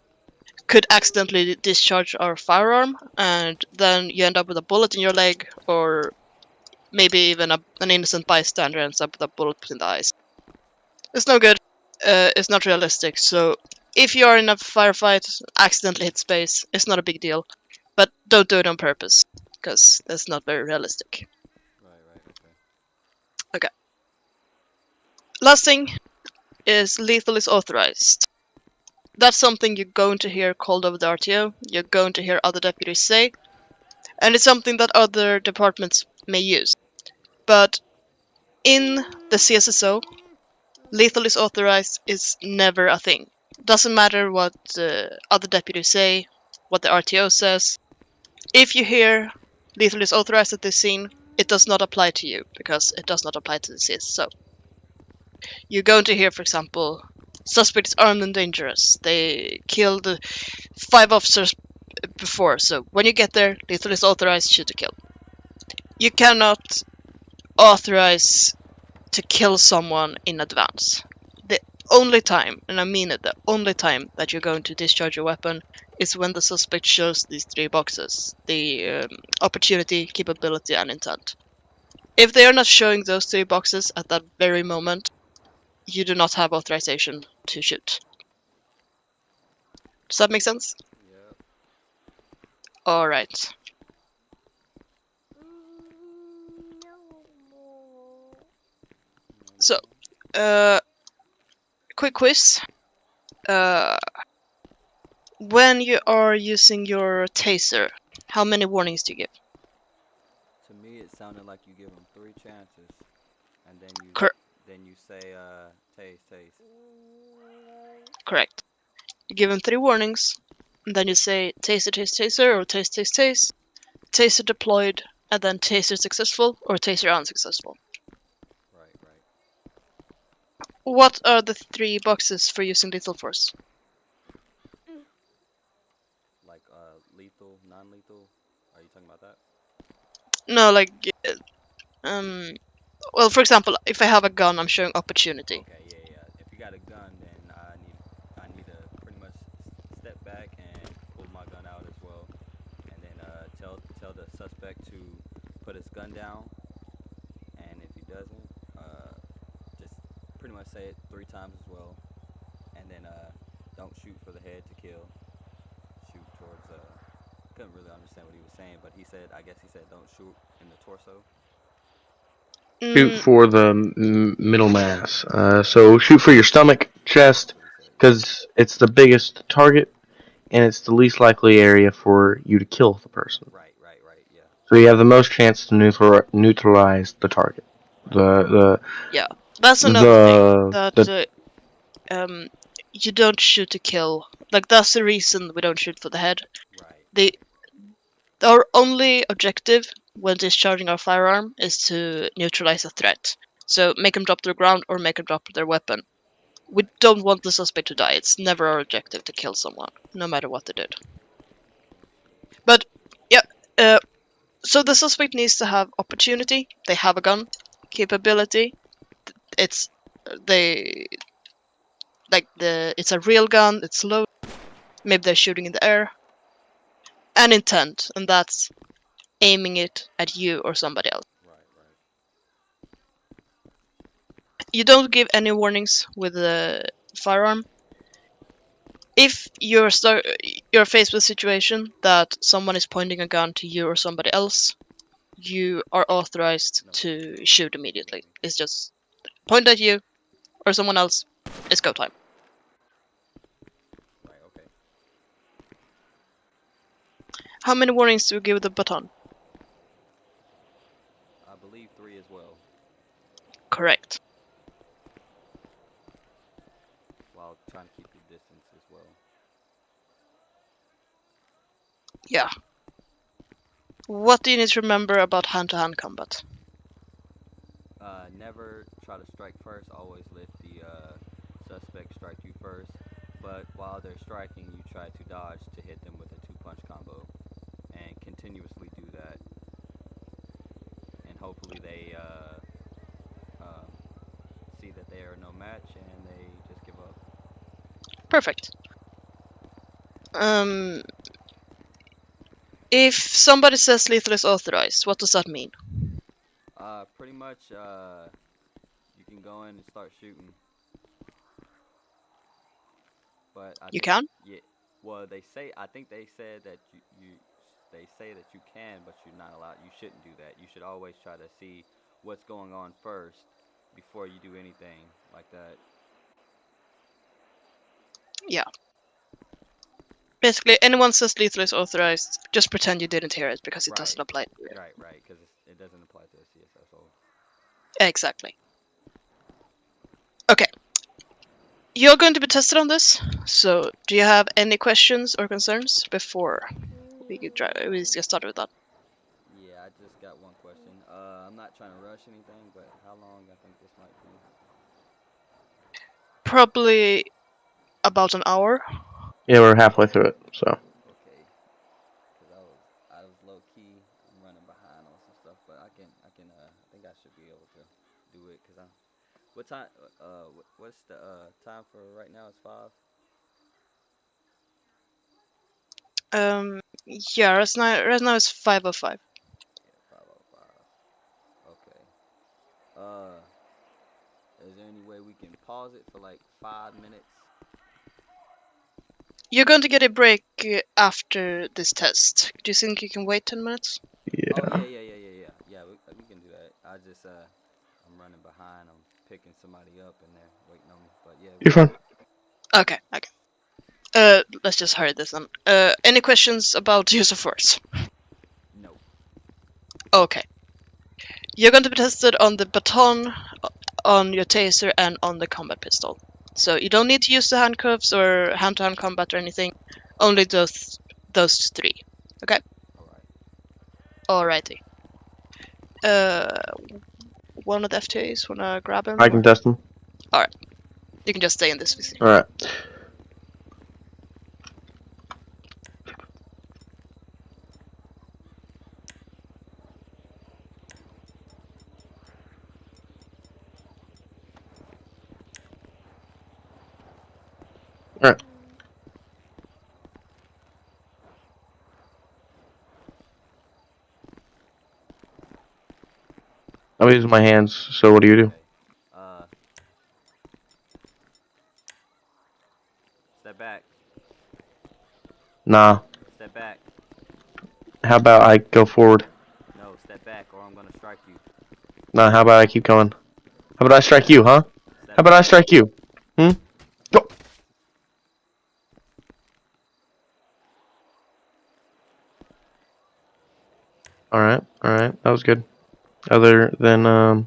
could accidentally discharge our firearm, and then you end up with a bullet in your leg, or maybe even an innocent bystander ends up with a bullet in the eyes. It's no good. It's not realistic. So if you are in a firefight, accidentally hit space, it's not a big deal. But don't do it on purpose, because that's not very realistic. Right, okay. Last thing is lethal is authorized. That's something you're going to hear called over the RTO, you're going to hear other deputies say, and it's something that other departments may use. But in the CSSO, lethal is authorized is never a thing. Doesn't matter what other deputies say, what the RTO says. If you hear lethal is authorized at this scene, it does not apply to you, because it does not apply to the CSSO. You're going to hear, for example, suspect is armed and dangerous. They killed 5 officers before, so when you get there, lethal is authorized, shoot to kill. You cannot authorize to kill someone in advance. The only time, and I mean it, the only time that you're going to discharge your weapon is when the suspect shows these 3 boxes. The opportunity, capability, and intent. If they are not showing those 3 boxes at that very moment, you do not have authorization to shoot. Does that make sense? Yep. All right. So, quick quiz. When you are using your taser, how many warnings do you give? To me, it sounded like you give them 3 chances, and Cor- then you say tase tase. Correct. You give them 3 warnings, and then you say taser, taser, taser, or tase, tase, tase, taser deployed, and then taser successful or taser unsuccessful. Right, right. What are the 3 boxes for using lethal force? Like lethal, non-lethal. Are you talking about that? No, like, well, for example, if I have a gun, I'm showing opportunity. Okay, yeah, yeah. If you got a gun, then I need to pretty much step back and pull my gun out as well, and then tell the suspect to put his gun down, and if he doesn't, just pretty much say it 3 times as well, and then don't shoot for the head to kill. Shoot towards couldn't really understand what he was saying, but I guess he said don't shoot in the torso. Shoot Mm, for the middle mass. Okay, So shoot for your stomach, chest, that's what he said. Yeah. because it's the biggest target and it's the least likely area for you to kill the person. Right, right, right. Yeah. So you have the most chance to neutralize the target. Right, The yeah, that's the another thing the, that um, you don't shoot to kill. Like that's the reason we don't shoot for the head. right, The Our only objective when discharging our firearm is to neutralize a threat. So make them drop to the ground or make them drop their weapon. We right. don't want the suspect to die. It's never our objective to kill someone, no matter what they did. But yeah, uh, so the suspect needs to have opportunity. They have a gun, capability. It's they it's a real gun. It's low. Maybe they're shooting in the air. And intent, and that's aiming it at you or somebody else. Right, right. You don't give any warnings with the firearm. If you're faced with a situation that someone is pointing a gun to you or somebody else, you are authorized No big to deal. shoot immediately. It's just point at you or someone else. It's go time. Right, okay. How many warnings do you give the baton? I believe 3 as well, Correct. while trying to keep your distance as well. Yeah. What do you need to remember about hand-to-hand combat? Never try to strike first. Always let the suspect strike you first. But while they're striking, you try to dodge to hit them with a 2-punch combo, and continuously do that. And hopefully they um, see that they are no match and they just give up. Perfect. Um, if somebody says lethal is authorized, what does that mean? Pretty much, you can go in and start shooting. But I You think, can? yeah, well, I think they said that they say that you can, but you're not allowed. You shouldn't do that. You should always try to see what's going on first before you do anything like that. Yeah. Basically, anyone says lethal is authorized, just pretend you didn't hear it because it doesn't Right, apply to you. right, right, because it doesn't apply to a CSSO. Exactly. Okay. You're going to be tested on this, so do you have any questions or concerns before we get started with that? Yeah, I just got one question. I'm not trying to rush anything, but how long I think this might be? Probably about an hour. yeah, we're halfway through it. So Okay, because I was low key. I'm running behind on some stuff, but I think I should be able to do it because I. What time? What's the time for right now? It's 5. Um, yeah, right now it's 5:05. Yeah, 5:05. Okay. Uh, is there any way we can pause it for like 5 minutes? You're going to get a break after this test. Do you think you can wait 10 minutes? Yeah. Oh yeah. Yeah, we can do that. I'm running behind. I'm picking somebody up and they're waiting on me. But yeah, we You're can. fine. Okay. Let's just hurry this then. Any questions about use of force? No. Okay. You're going to be tested on the baton, on your taser, and on the combat pistol. So you don't need to use the handcuffs or hand-to-hand combat or anything. Only those three. Okay. All right. Alrighty. One of the FTAs wanna grab him? I can or- test them. You can just stay in this vicinity. All right. All right. I'm using my hands. So what do you do? Okay. Step back. Nah. Step back. How about I go forward? No, step back, or I'm gonna strike you. Nah. How about I keep going? How about I strike you, huh? Step How about I back. strike you? Go. All right. That was good. Other than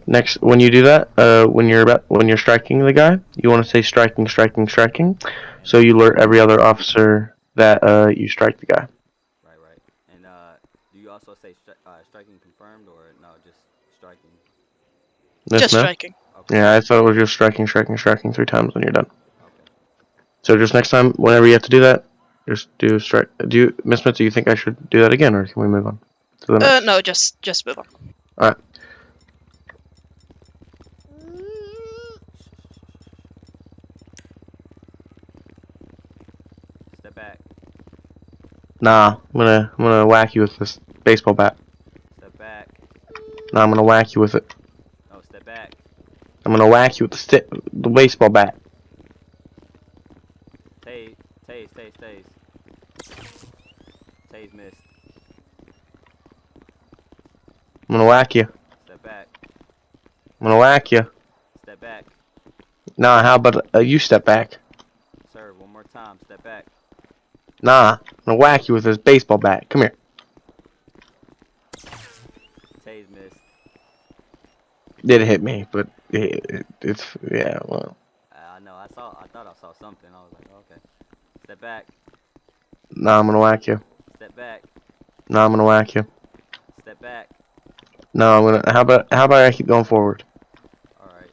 next, when you do that, when you're striking the guy, you want to say striking. So you alert every other officer that you strike the guy. Right. And do you also say striking confirmed or no, just striking? Just No? striking. Okay. Yeah, I thought it was just striking 3 times when you're done. Okay. So just next time, whenever you have to do that, just do strike. Miss Smith? Do you think I should do that again, or can we move on to the next? No, just move on. All right. Step back. Nah, I'm gonna whack you with this baseball bat. Step back. Nah, I'm gonna whack you with it. No, step back. I'm gonna whack you with the baseball bat. Tase. Tase missed. I'm gonna whack you. Step back. I'm gonna whack you. Step back. Nah, how about you step back? Sir, one more time. Step back. Nah, I'm gonna whack you with this baseball bat. Come here. Tase missed. It hit me, but it's yeah. Well, I know. I thought I saw something. I was like, okay. Step back. nah, I'm gonna whack you. Step back. Nah, I'm gonna whack you. Step back. No, I'm gonna. How about I keep going forward? All right.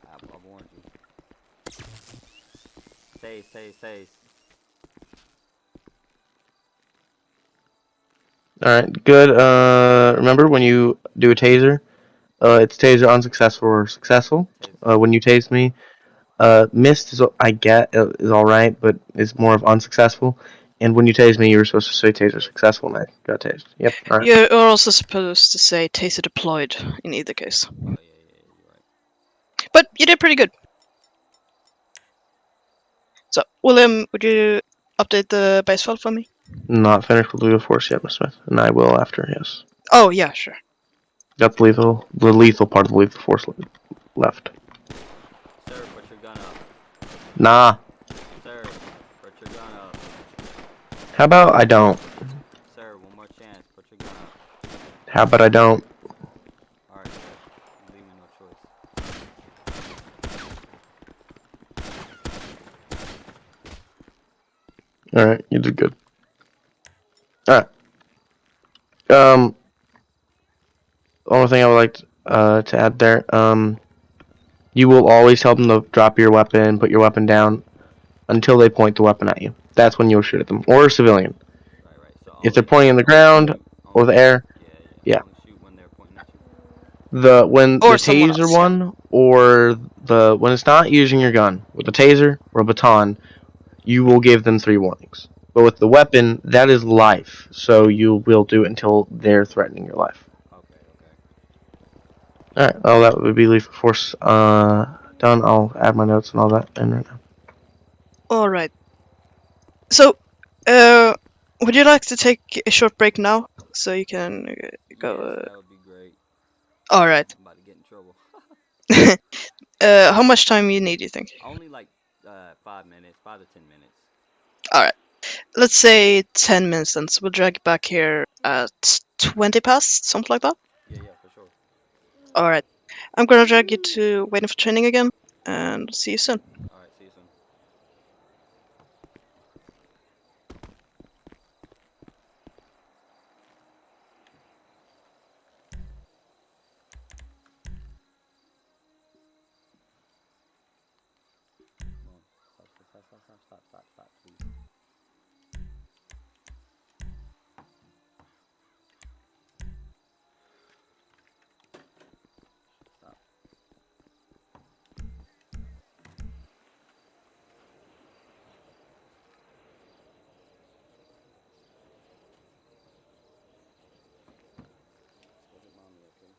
I warned you. Tase. All right, good. Remember when you do a taser, it's taser unsuccessful or successful. Tase. When you tase me, missed is I get is all right, but it's more of unsuccessful. And when you tase me, you were supposed to say taser successful, and I got tased. Yep. All right. You're also supposed to say taser deployed in either case. Oh yeah, you're right. But you did pretty good. So, William, would you update the base file for me? Not finished with lethal force yet, Miss Smith, and I will after. Yes. Oh, yeah, sure. Got the lethal part of the lethal force left. Sir, put your gun up. Nah. Sir, put your gun up. How about I don't? Sir, one more chance. Put your gun up. How about I don't? All right, sir. I'm leaving no choice. All right, you did good. All right. Only thing I would like to add there. You will always tell them to drop your weapon, put your weapon down, until they point the weapon at you. That's when you'll shoot at them, or a civilian. Right. So If they're only- pointing in the ground only- or the air, Yeah. Only shoot when they're pointing at you. when Or the someone taser else, yeah. one, or when it's not using your gun, with a taser or a baton, you will give them 3 warnings. But with the weapon, that is life, so you will do it until they're threatening your life. Okay. Alright, oh, that would be lethal force done. I'll add my notes and all that in right now. All right. So, would you like to take a short break now so you can go? Yes, that would be great. All right. I'm about to get in trouble. How much time you need? You think? Only like 5 minutes, 5 to 10 minutes. All right. Let's say 10 minutes then. So we'll drag it back here at 20 past, something like that. Yeah, yeah, for sure. All right. I'm gonna drag you to waiting for training again, and see you soon. All right, see you soon. Come on. Stop, please. Stop. Wasn't mommy, okay?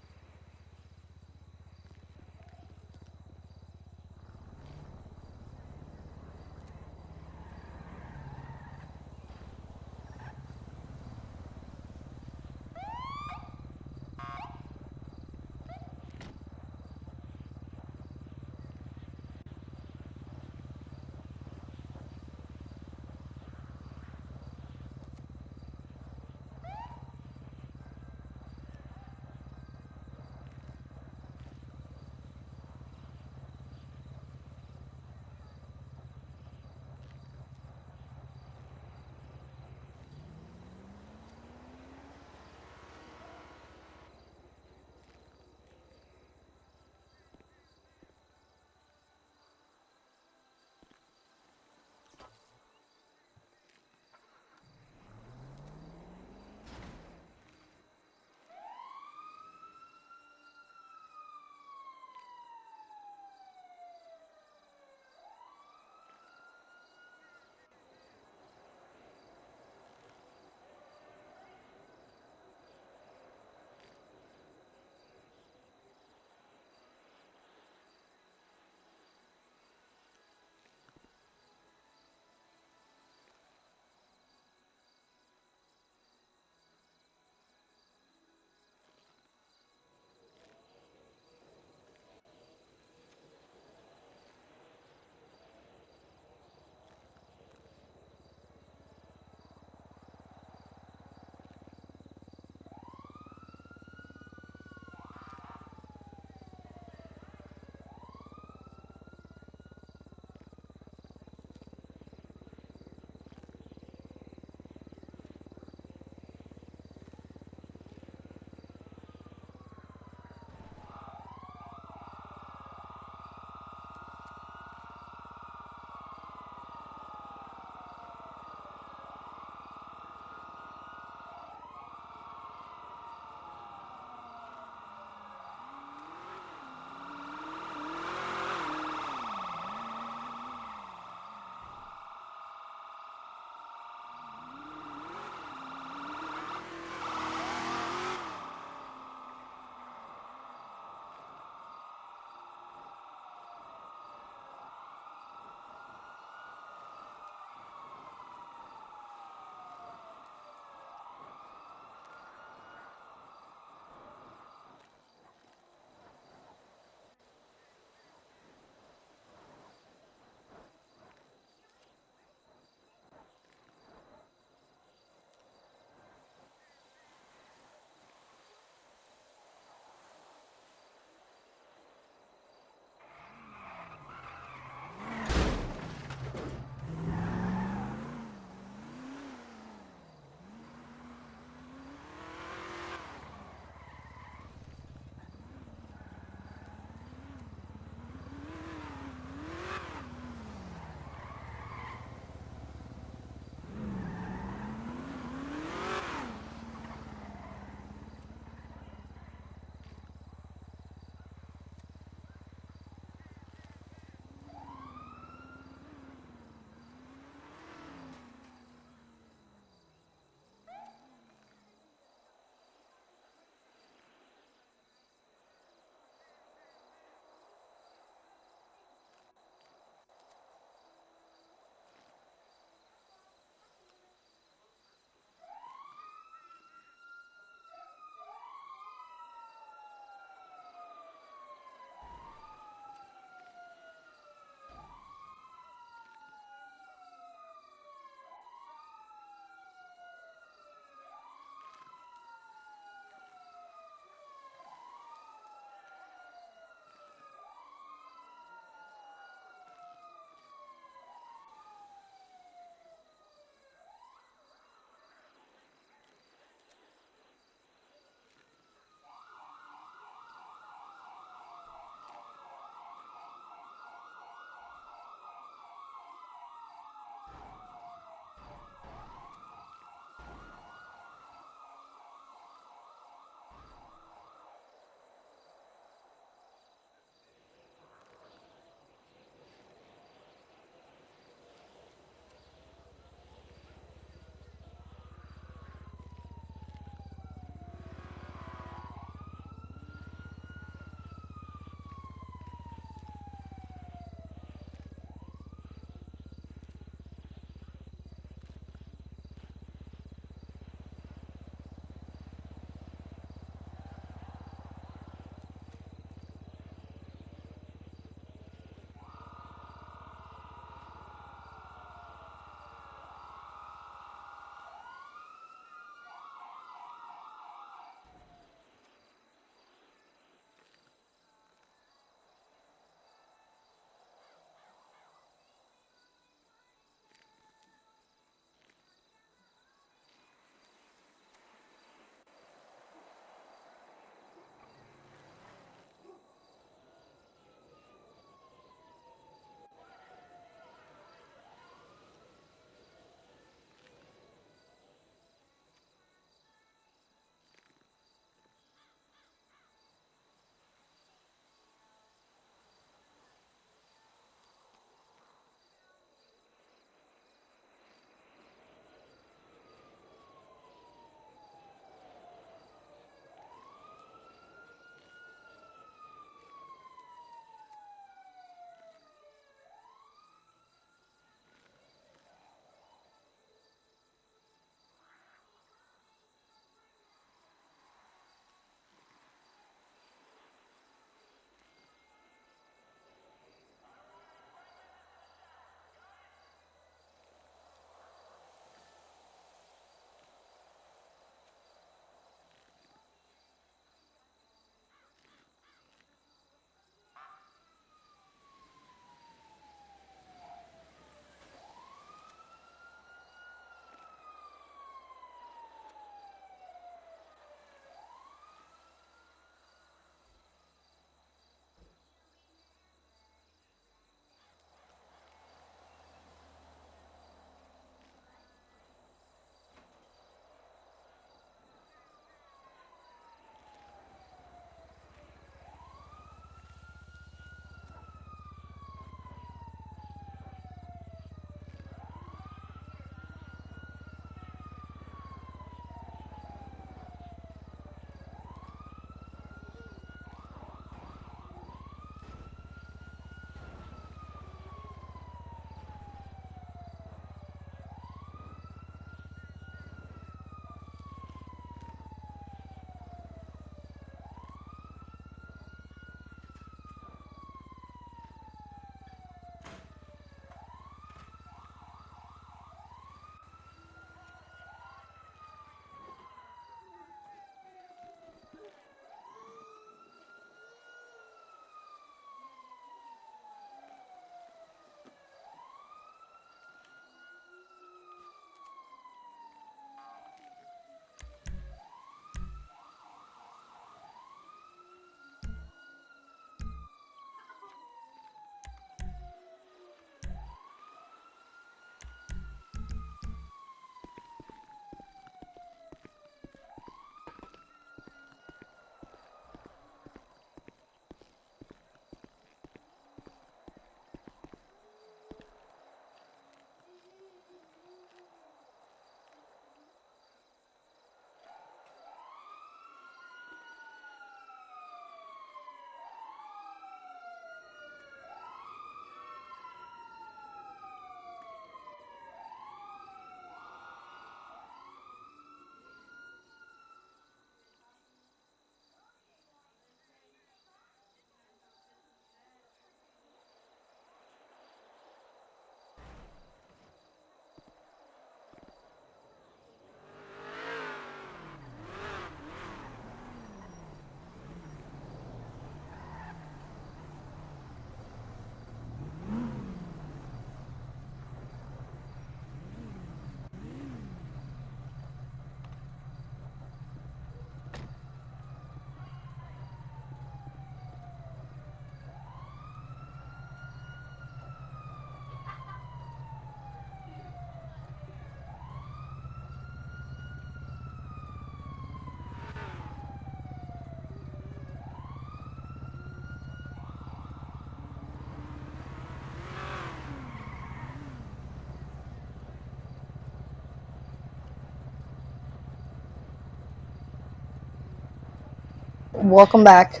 Welcome back.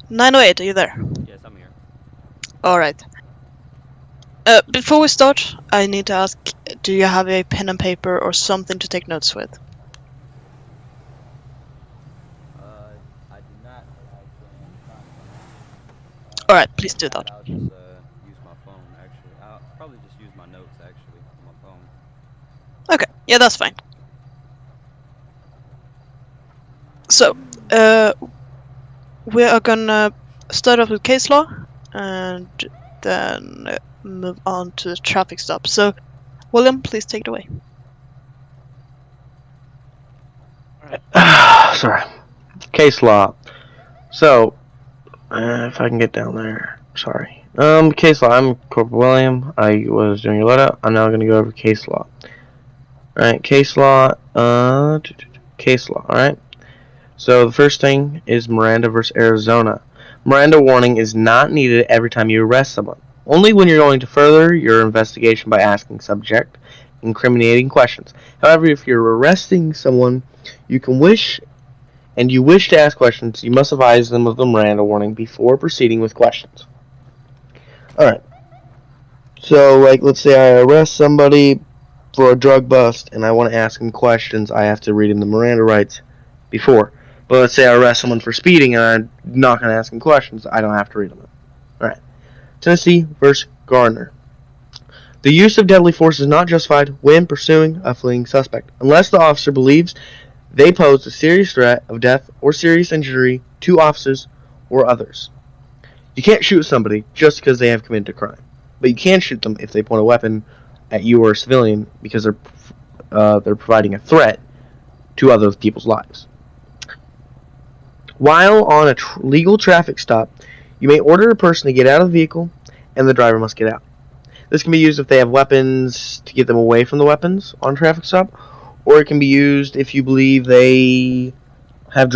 908, are you there? Yes, I'm here. Alright. Before we start, I need to ask, do you have a pen and paper or something to take notes with? I do not, but I can find something. Alright, please If do not, that. I'll just use my phone. Actually, I'll probably just use my notes actually on my phone. Okay, yeah, that's fine. So, we are gonna start off with case law, and then move on to the traffic stop. So, William, please take it away. Sorry. Case law. So, if I can get down there. Sorry. Case law. I'm Corporal William. I was doing your loadout. I'm now going to go over case law. Alright, case law. Case law. Alright. So, the first thing is Miranda versus Arizona. Miranda warning is not needed every time you arrest someone. Only when you're going to further your investigation by asking subject incriminating questions. However, if you're arresting someone, you wish to ask questions, you must advise them of the Miranda warning before proceeding with questions. Alright. So, like, let's say I arrest somebody for a drug bust and I want to ask them questions, I have to read them the Miranda rights before. But let's say I arrest someone for speeding and I'm not going to ask them questions, I don't have to read them. Alright. Tennessee versus Gardner. The use of deadly force is not justified when pursuing a fleeing suspect, unless the officer believes they pose a serious threat of death or serious injury to officers or others. You can't shoot somebody just because they have committed a crime, but you can shoot them if they point a weapon at you or a civilian because they're providing a threat to other people's lives. While on a legal traffic stop, you may order a person to get out of the vehicle, and the driver must get out. This can be used if they have weapons to get them away from the weapons on a traffic stop, or it can be used if you believe they have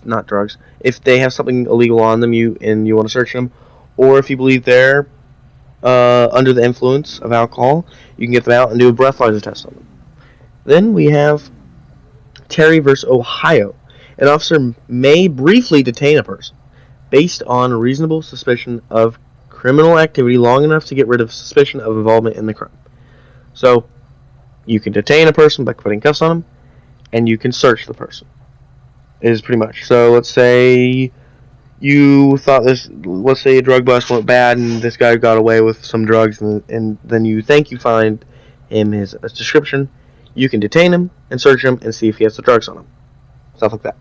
not drugs, if they have something illegal on them and you want to search them, or if you believe they're under the influence of alcohol, you can get them out and do a breathalyzer test on them. Then we have Terry versus Ohio. An officer may briefly detain a person based on reasonable suspicion of criminal activity long enough to get rid of suspicion of involvement in the crime. So, you can detain a person by putting cuffs on them, and you can search the person. It is pretty much. So, let's say let's say a drug bust went bad and this guy got away with some drugs and then you think you find him his description, you can detain him and search him and see if he has the drugs on him. Stuff like that.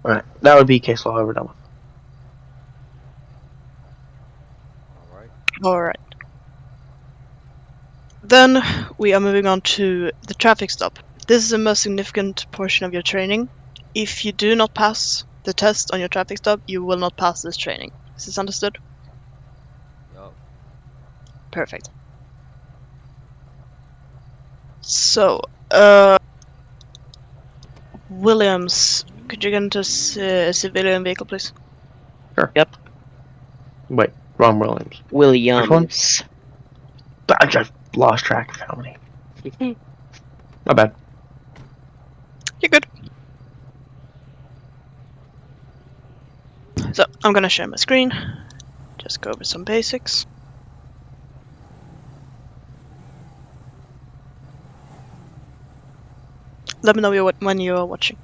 Alright, that would be case law over done with. Alright. Alright. Then we are moving on to the traffic stop. This is the most significant portion of your training. If you do not pass the test on your traffic stop, you will not pass this training. Is this understood? Yup. Perfect. So, Williams, could you get into a civilian vehicle, please? Sure. Yep. Wait, wrong Williams. Williams. I just lost track of how many. My bad. You're good. So, I'm gonna share my screen. Just go over some basics. Let me know when you are watching.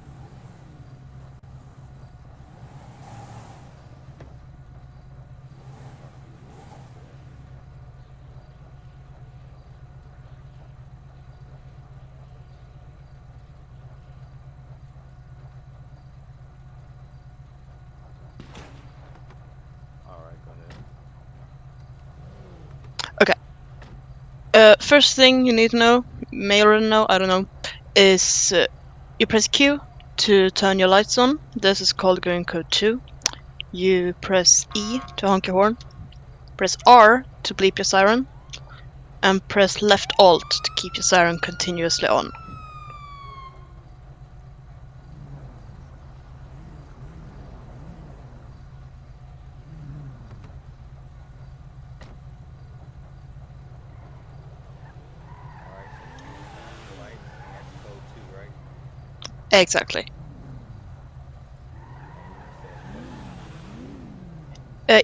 Alright, go ahead. First thing you need to know, may already know, I don't know, is you press Q to turn your lights on. This is called going code 2. You press E to honk your horn, press R to bleep your siren, and press left alt to keep your siren continuously on. Alright, so Q turns the lights, and that's code 2, right? Exactly.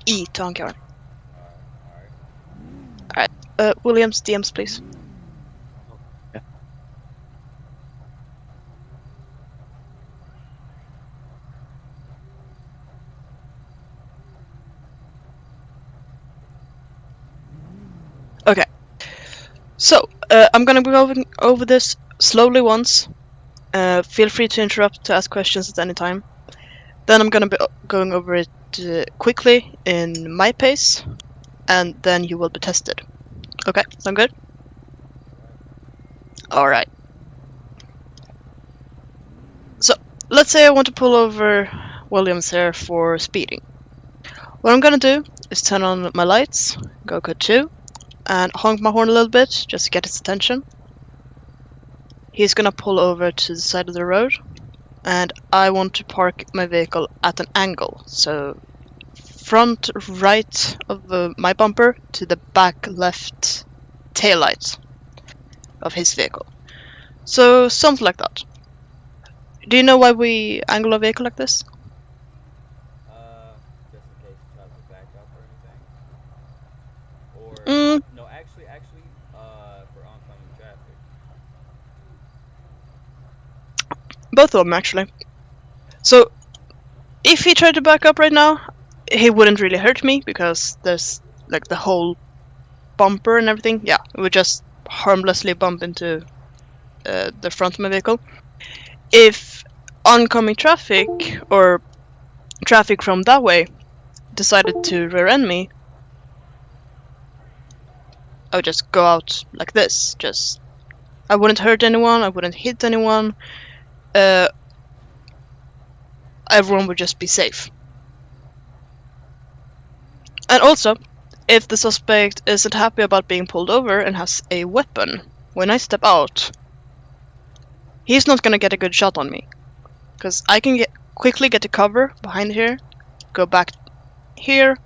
E to encounter. Alright. Williams, DMs, please. Okay. So, I'm gonna be going over this slowly once. Feel free to interrupt to ask questions at any time. Then I'm gonna be going over it quickly in my pace, and then you will be tested. Okay, sound good? Alright. So, let's say I want to pull over Williams here for speeding. What I'm gonna do is turn on my lights, go code 2, and honk my horn a little bit just to get his attention. He's gonna pull over to the side of the road, and I want to park my vehicle at an angle. So, front right of my bumper to the back left taillight of his vehicle. So, something like that. Do you know why we angle a vehicle like this? Just in case you try to back up or anything. Or no, actually, for oncoming traffic. Both of them, actually. So, if he tried to back up right now, he wouldn't really hurt me because there's like the whole bumper and everything. Yeah, it would just harmlessly bump into the front of my vehicle. If oncoming traffic or traffic from that way decided to rear end me, I would just go out like this. I wouldn't hurt anyone, I wouldn't hit anyone. Everyone would just be safe. And also, if the suspect isn't happy about being pulled over and has a weapon, when I step out, he's not gonna get a good shot on me. Because I can quickly get to cover behind here, go back here,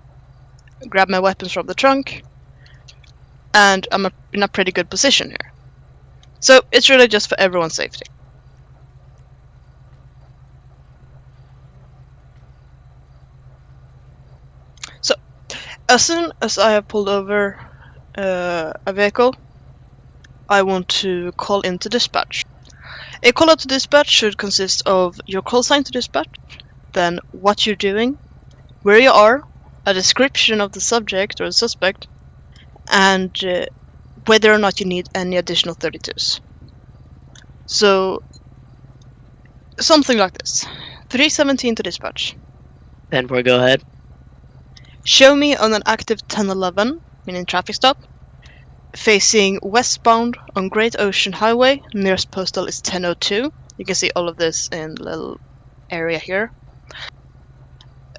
grab my weapons from the trunk, and I'm in a pretty good position here. So it's really just for everyone's safety. So, as soon as I have pulled over a vehicle, I want to call into dispatch. A call out to dispatch should consist of your call sign to dispatch, then what you're doing, where you are, a description of the subject or the suspect, and whether or not you need any additional 32s. So, something like this. 317 to dispatch. 10-4, go ahead. Show me on an active 1011, meaning traffic stop, facing westbound on Great Ocean Highway. Nearest postal is 1002. You can see all of this in the little area here.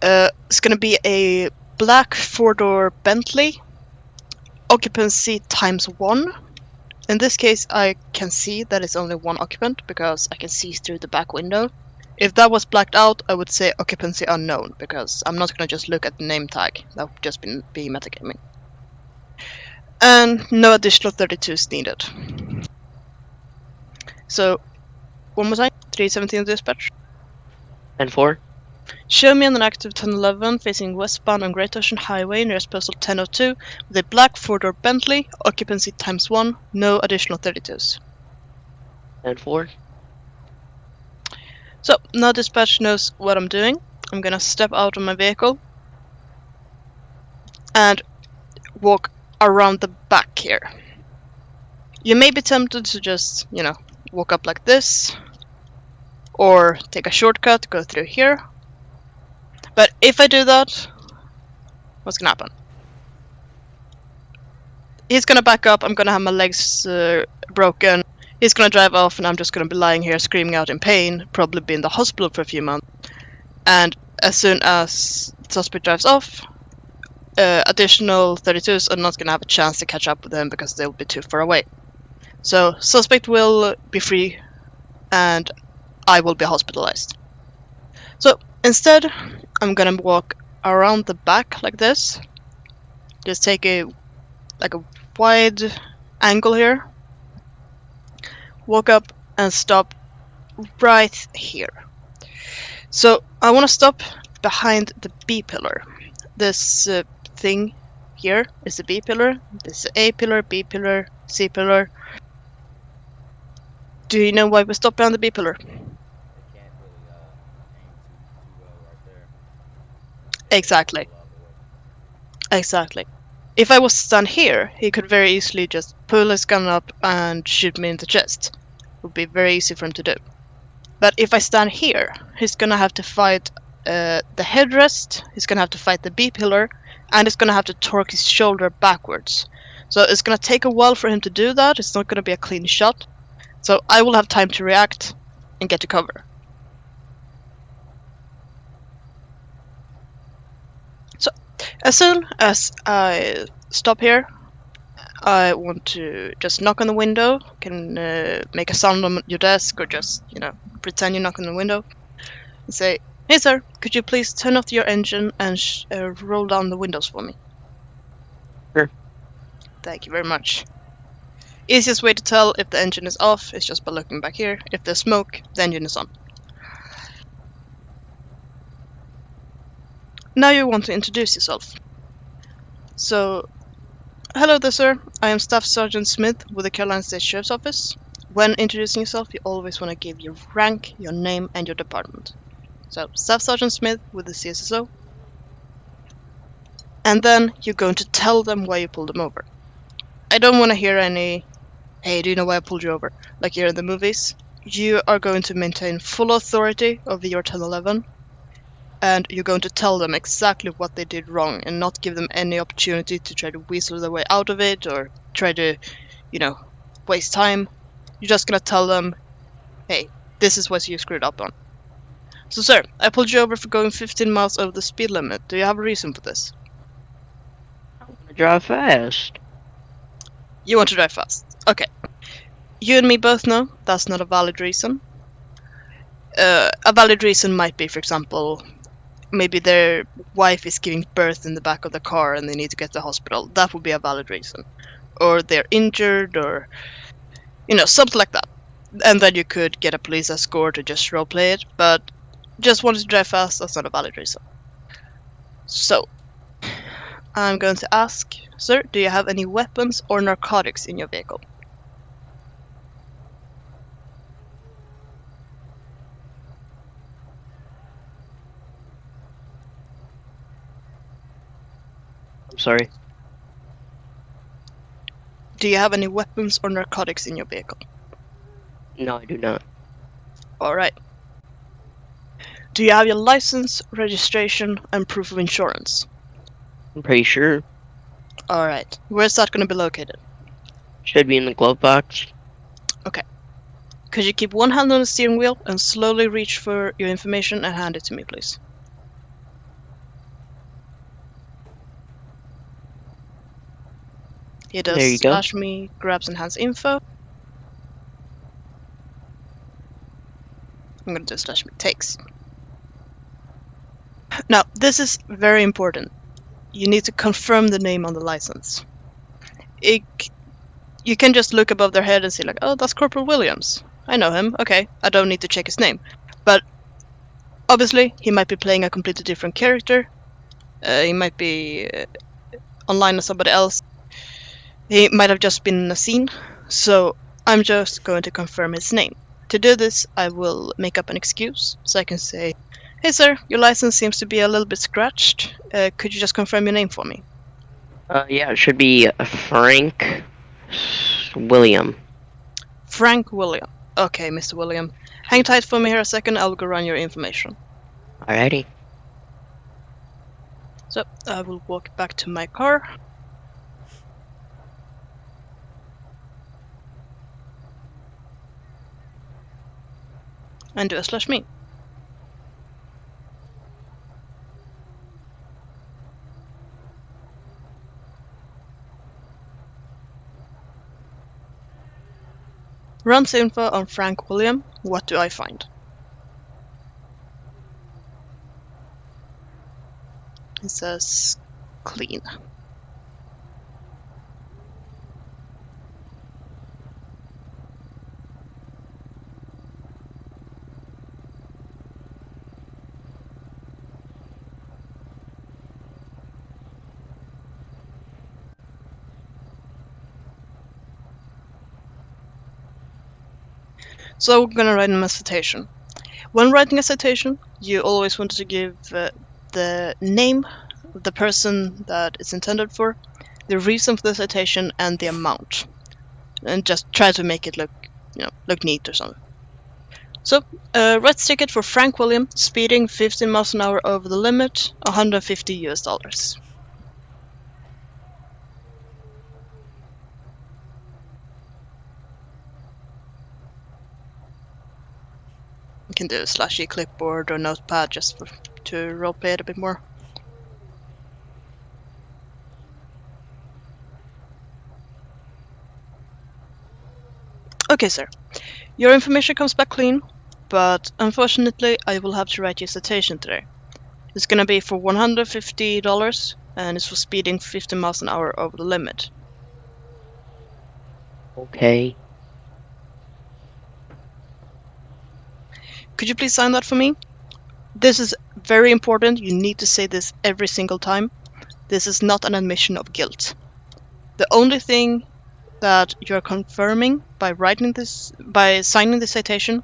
It's gonna be a black 4-door Bentley, occupancy ×1. In this case, I can see that it's only one occupant because I can see through the back window. If that was blacked out, I would say occupancy unknown because I'm not gonna just look at the name tag. That would just be metagaming. And no additional 32s needed. So, one more time, 317 dispatch. 10-4. Show me on an active 1011 facing westbound on Great Ocean Highway nearest postal 1002 with a black 4-door Bentley, occupancy ×1, no additional 32s. 10-4. So, now dispatch knows what I'm doing. I'm gonna step out of my vehicle and walk around the back here. You may be tempted to just, walk up like this, or take a shortcut, go through here. But if I do that, what's gonna happen? He's gonna back up, I'm gonna have my legs broken, he's gonna drive off, and I'm just gonna be lying here screaming out in pain, probably be in the hospital for a few months. And as soon as the suspect drives off, additional 32s are not gonna have a chance to catch up with him because they'll be too far away. So, suspect will be free, and I will be hospitalized. So, instead, I'm gonna walk around the back like this. Just take a wide angle here. Walk up and stop right here. So I want to stop behind the B pillar. This thing here is the B pillar. This is A pillar, B pillar, C pillar. Do you know why we stopped on the B pillar? They can't really aim too well right there. They Exactly. pull out the way. Exactly. If I was to stand here, he could very easily just pull his gun up and shoot me in the chest. It would be very easy for him to do. But if I stand here, he's gonna have to fight the headrest, he's gonna have to fight the B pillar, and he's gonna have to torque his shoulder backwards. So it's gonna take a while for him to do that, it's not gonna be a clean shot. So I will have time to react and get to cover. So as soon as I stop here, I want to just knock on the window, can make a sound on your desk, or just, pretend you knock on the window, and say, "Hey sir, could you please turn off your engine and roll down the windows for me?" Sure. Thank you very much. Easiest way to tell if the engine is off is just by looking back here. If there's smoke, the engine is on. Now you want to introduce yourself. So, hello there, sir. I am Staff Sergeant Smith with the Carolina State Sheriff's Office. When introducing yourself, you always want to give your rank, your name, and your department. So, Staff Sergeant Smith with the CSSO. And then you're going to tell them why you pulled them over. I don't want to hear any, "Hey, do you know why I pulled you over?" like here in the movies. You are going to maintain full authority over your 1011, and you're going to tell them exactly what they did wrong and not give them any opportunity to try to weasel their way out of it or try to, waste time. You're just going to tell them, "Hey, this is what you screwed up on." So, sir, I pulled you over for going 15 miles over the speed limit. Do you have a reason for this? I want to drive fast. You want to drive fast. Okay. You and me both know that's not a valid reason. A valid reason might be, for example, maybe their wife is giving birth in the back of the car and they need to get to the hospital. That would be a valid reason. Or they're injured, or, something like that. And then you could get a police escort or just roleplay it, but just wanted to drive fast, that's not a valid reason. So, I'm going to ask, sir, do you have any weapons or narcotics in your vehicle? I'm sorry. Do you have any weapons or narcotics in your vehicle? No, I do not. Alright. Do you have your license, registration, and proof of insurance? I'm pretty sure. Alright. Where's that going to be located? Should be in the glove box. Could you keep one hand on the steering wheel and slowly reach for your information and hand it to me, please? He does There you go. slash me, grabs and hands info. I'm gonna do slash me takes. Now, this is very important. You need to confirm the name on the license. You can just look above their head and see like, "Oh, that's Corporal Williams. I know him. Okay, I don't need to check his name." But obviously, he might be playing a completely different character. He might be online as somebody else. He might have just been in a scene. So I'm just going to confirm his name. To do this, I will make up an excuse. So I can say, "Hey sir, your license seems to be a little bit scratched. Could you just confirm your name for me?" Yeah, it should be Frank William. Frank William. Okay, Mr. William. Hang tight for me here a second, I'll go run your information. Alrighty. So, I will walk back to my car. And do a slash me. Runs info on Frank William. What do I find? It says clean. So we're gonna write him a citation. When writing a citation, you always want to give the name of the person that it's intended for, the reason for the citation, and the amount, and just try to make it look, look neat or something. So, red ticket for Frank William, speeding 15 miles an hour over the limit, $150. You can do a slashy clipboard or notepad just to roleplay it a bit more. Okay, sir. Your information comes back clean, but unfortunately, I will have to write you a citation today. It's gonna be for $150, and it's for speeding 15 miles an hour over the limit. Okay. Could you please sign that for me? This is very important. You need to say this every single time. This is not an admission of guilt. The only thing that you're confirming by signing the citation,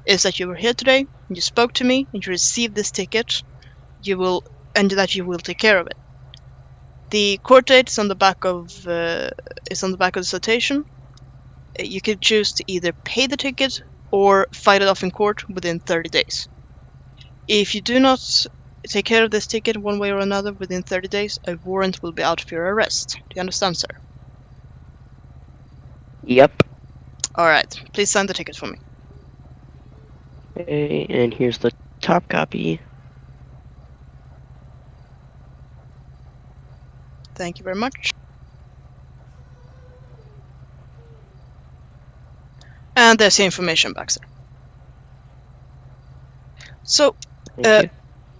is that you were here today, you spoke to me, and you received this ticket. And that you will take care of it. The court date is on the back of the citation. You can choose to either pay the ticket or fight it off in court within 30 days. If you do not take care of this ticket one way or another within 30 days, a warrant will be out for your arrest. Do you understand, sir? Yep. Alright, please sign the ticket for me. Okay, and here's the top copy. Thank you very much. And there's the information back, sir. So, Thank you.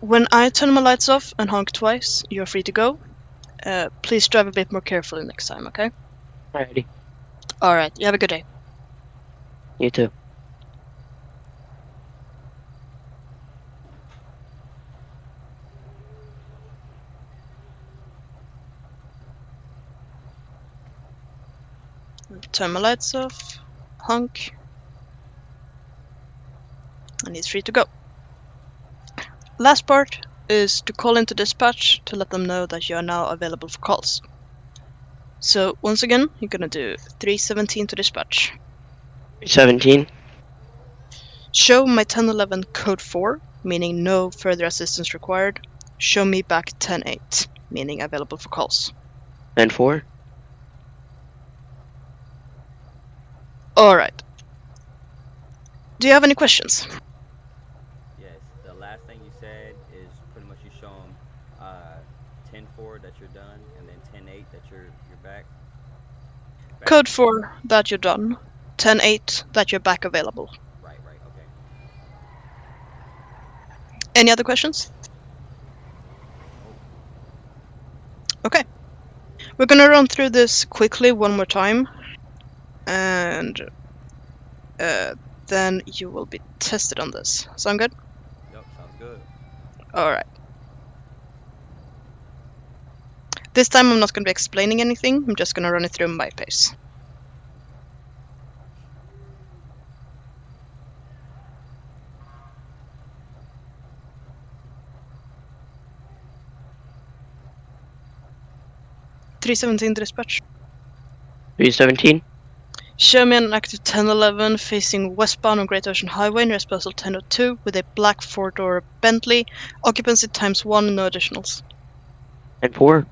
when I turn my lights off and honk twice, you're free to go. Please drive a bit more carefully next time, okay? Alrighty. Alright, you have a good day. You too. Turn my lights off, honk, and he's free to go. Last part is to call into dispatch to let them know that you are now available for calls. So once again, you're gonna do 317 to dispatch. 17. Show my 1011 code 4, meaning no further assistance required. Show me back 10-8, meaning available for calls. And 4. Alright. Do you have any questions? Yes, the last thing you said is pretty much you show them 10-4 that you're done, and then 10-8 that you're back. Code 4 that you're done. 10-8 that you're back available. Right, okay. Any other questions? Okay. We're gonna run through this quickly one more time. And then you will be tested on this. Sound good? Yep, sounds good. Alright. This time I'm not going to be explaining anything, I'm just going to run it through my pace. (317) dispatch. 317. Show me an active 1011 facing westbound on Great Ocean Highway near Postal 1002 with a black four-door Bentley. Occupancy ×1, no additionals. And 4.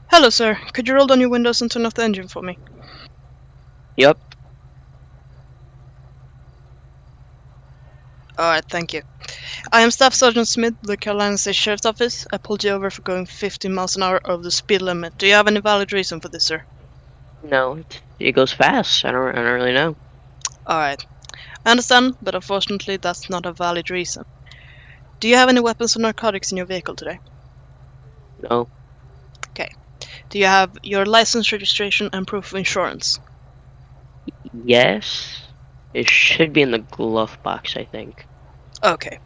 Hello, sir. Could you roll down your windows and turn off the engine for me? Yep. Alright, thank you. I am Staff Sergeant Smith, the Carolina State Sheriff's Office. I pulled you over for going 15 miles an hour over the speed limit. Do you have any valid reason for this, sir? No, it goes fast. I don't really know. Alright. I understand, but unfortunately that's not a valid reason. Do you have any weapons or narcotics in your vehicle today? No. Okay. Do you have your license, registration, and proof of insurance? Yes. It should be in the glove box, I think. Okay.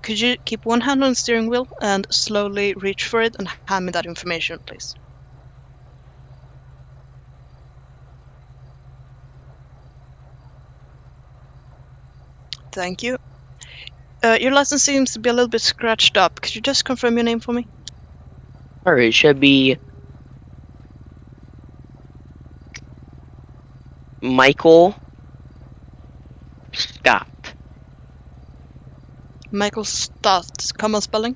Could you keep one hand on the steering wheel and slowly reach for it and hand me that information, please? Thank you. Your license seems to be a little bit scratched up. Could you just confirm your name for me? Alright, it should be Michael Scott. Michael Stott. Common spelling?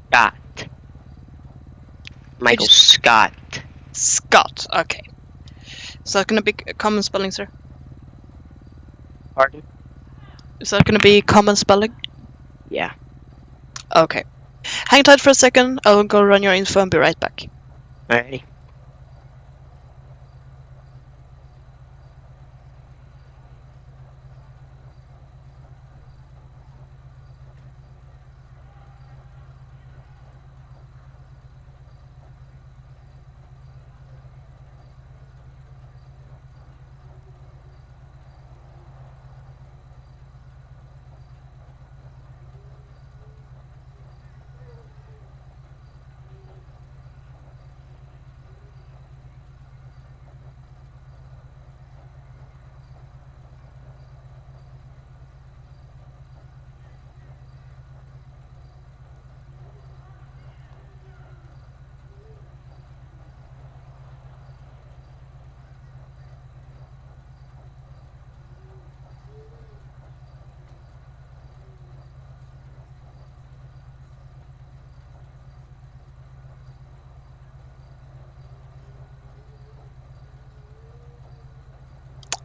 Scott. Michael Scott. Scott. Okay. Is that gonna be common spelling, sir? Pardon? Is that gonna be common spelling? Yeah. Okay. Hang tight for a second. I'll go run your info and be right back. Alrighty.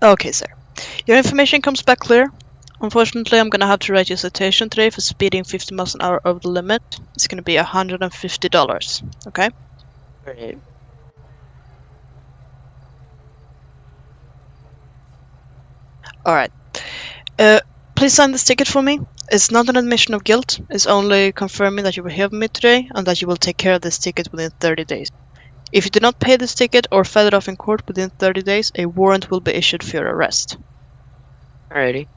Okay, sir. Your information comes back clear. Unfortunately, I'm gonna have to write you a citation today for speeding 50 miles an hour over the limit. It's gonna be $150. Okay? Alright. Alright. Please sign this ticket for me. It's not an admission of guilt. It's only confirming that you were here with me today and that you will take care of this ticket within 30 days. If you do not pay this ticket or file it off in court within 30 days, a warrant will be issued for your arrest. Alrighty.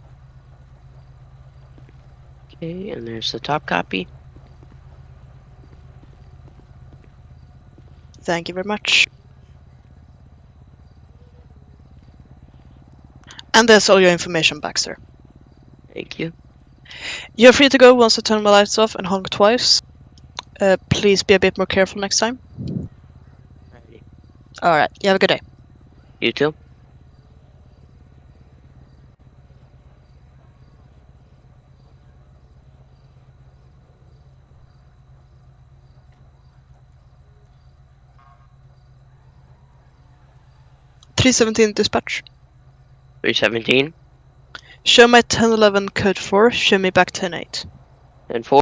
Okay, and there's the top copy. Thank you very much. And there's all your information back, sir. Thank you. You're free to go once I turn my lights off and honk twice. Please be a bit more careful next time. Alrighty. Alright, you have a good day. You too? .317 dispatch. 317 Show my 1011 code 4, show me back 10-8. and 4.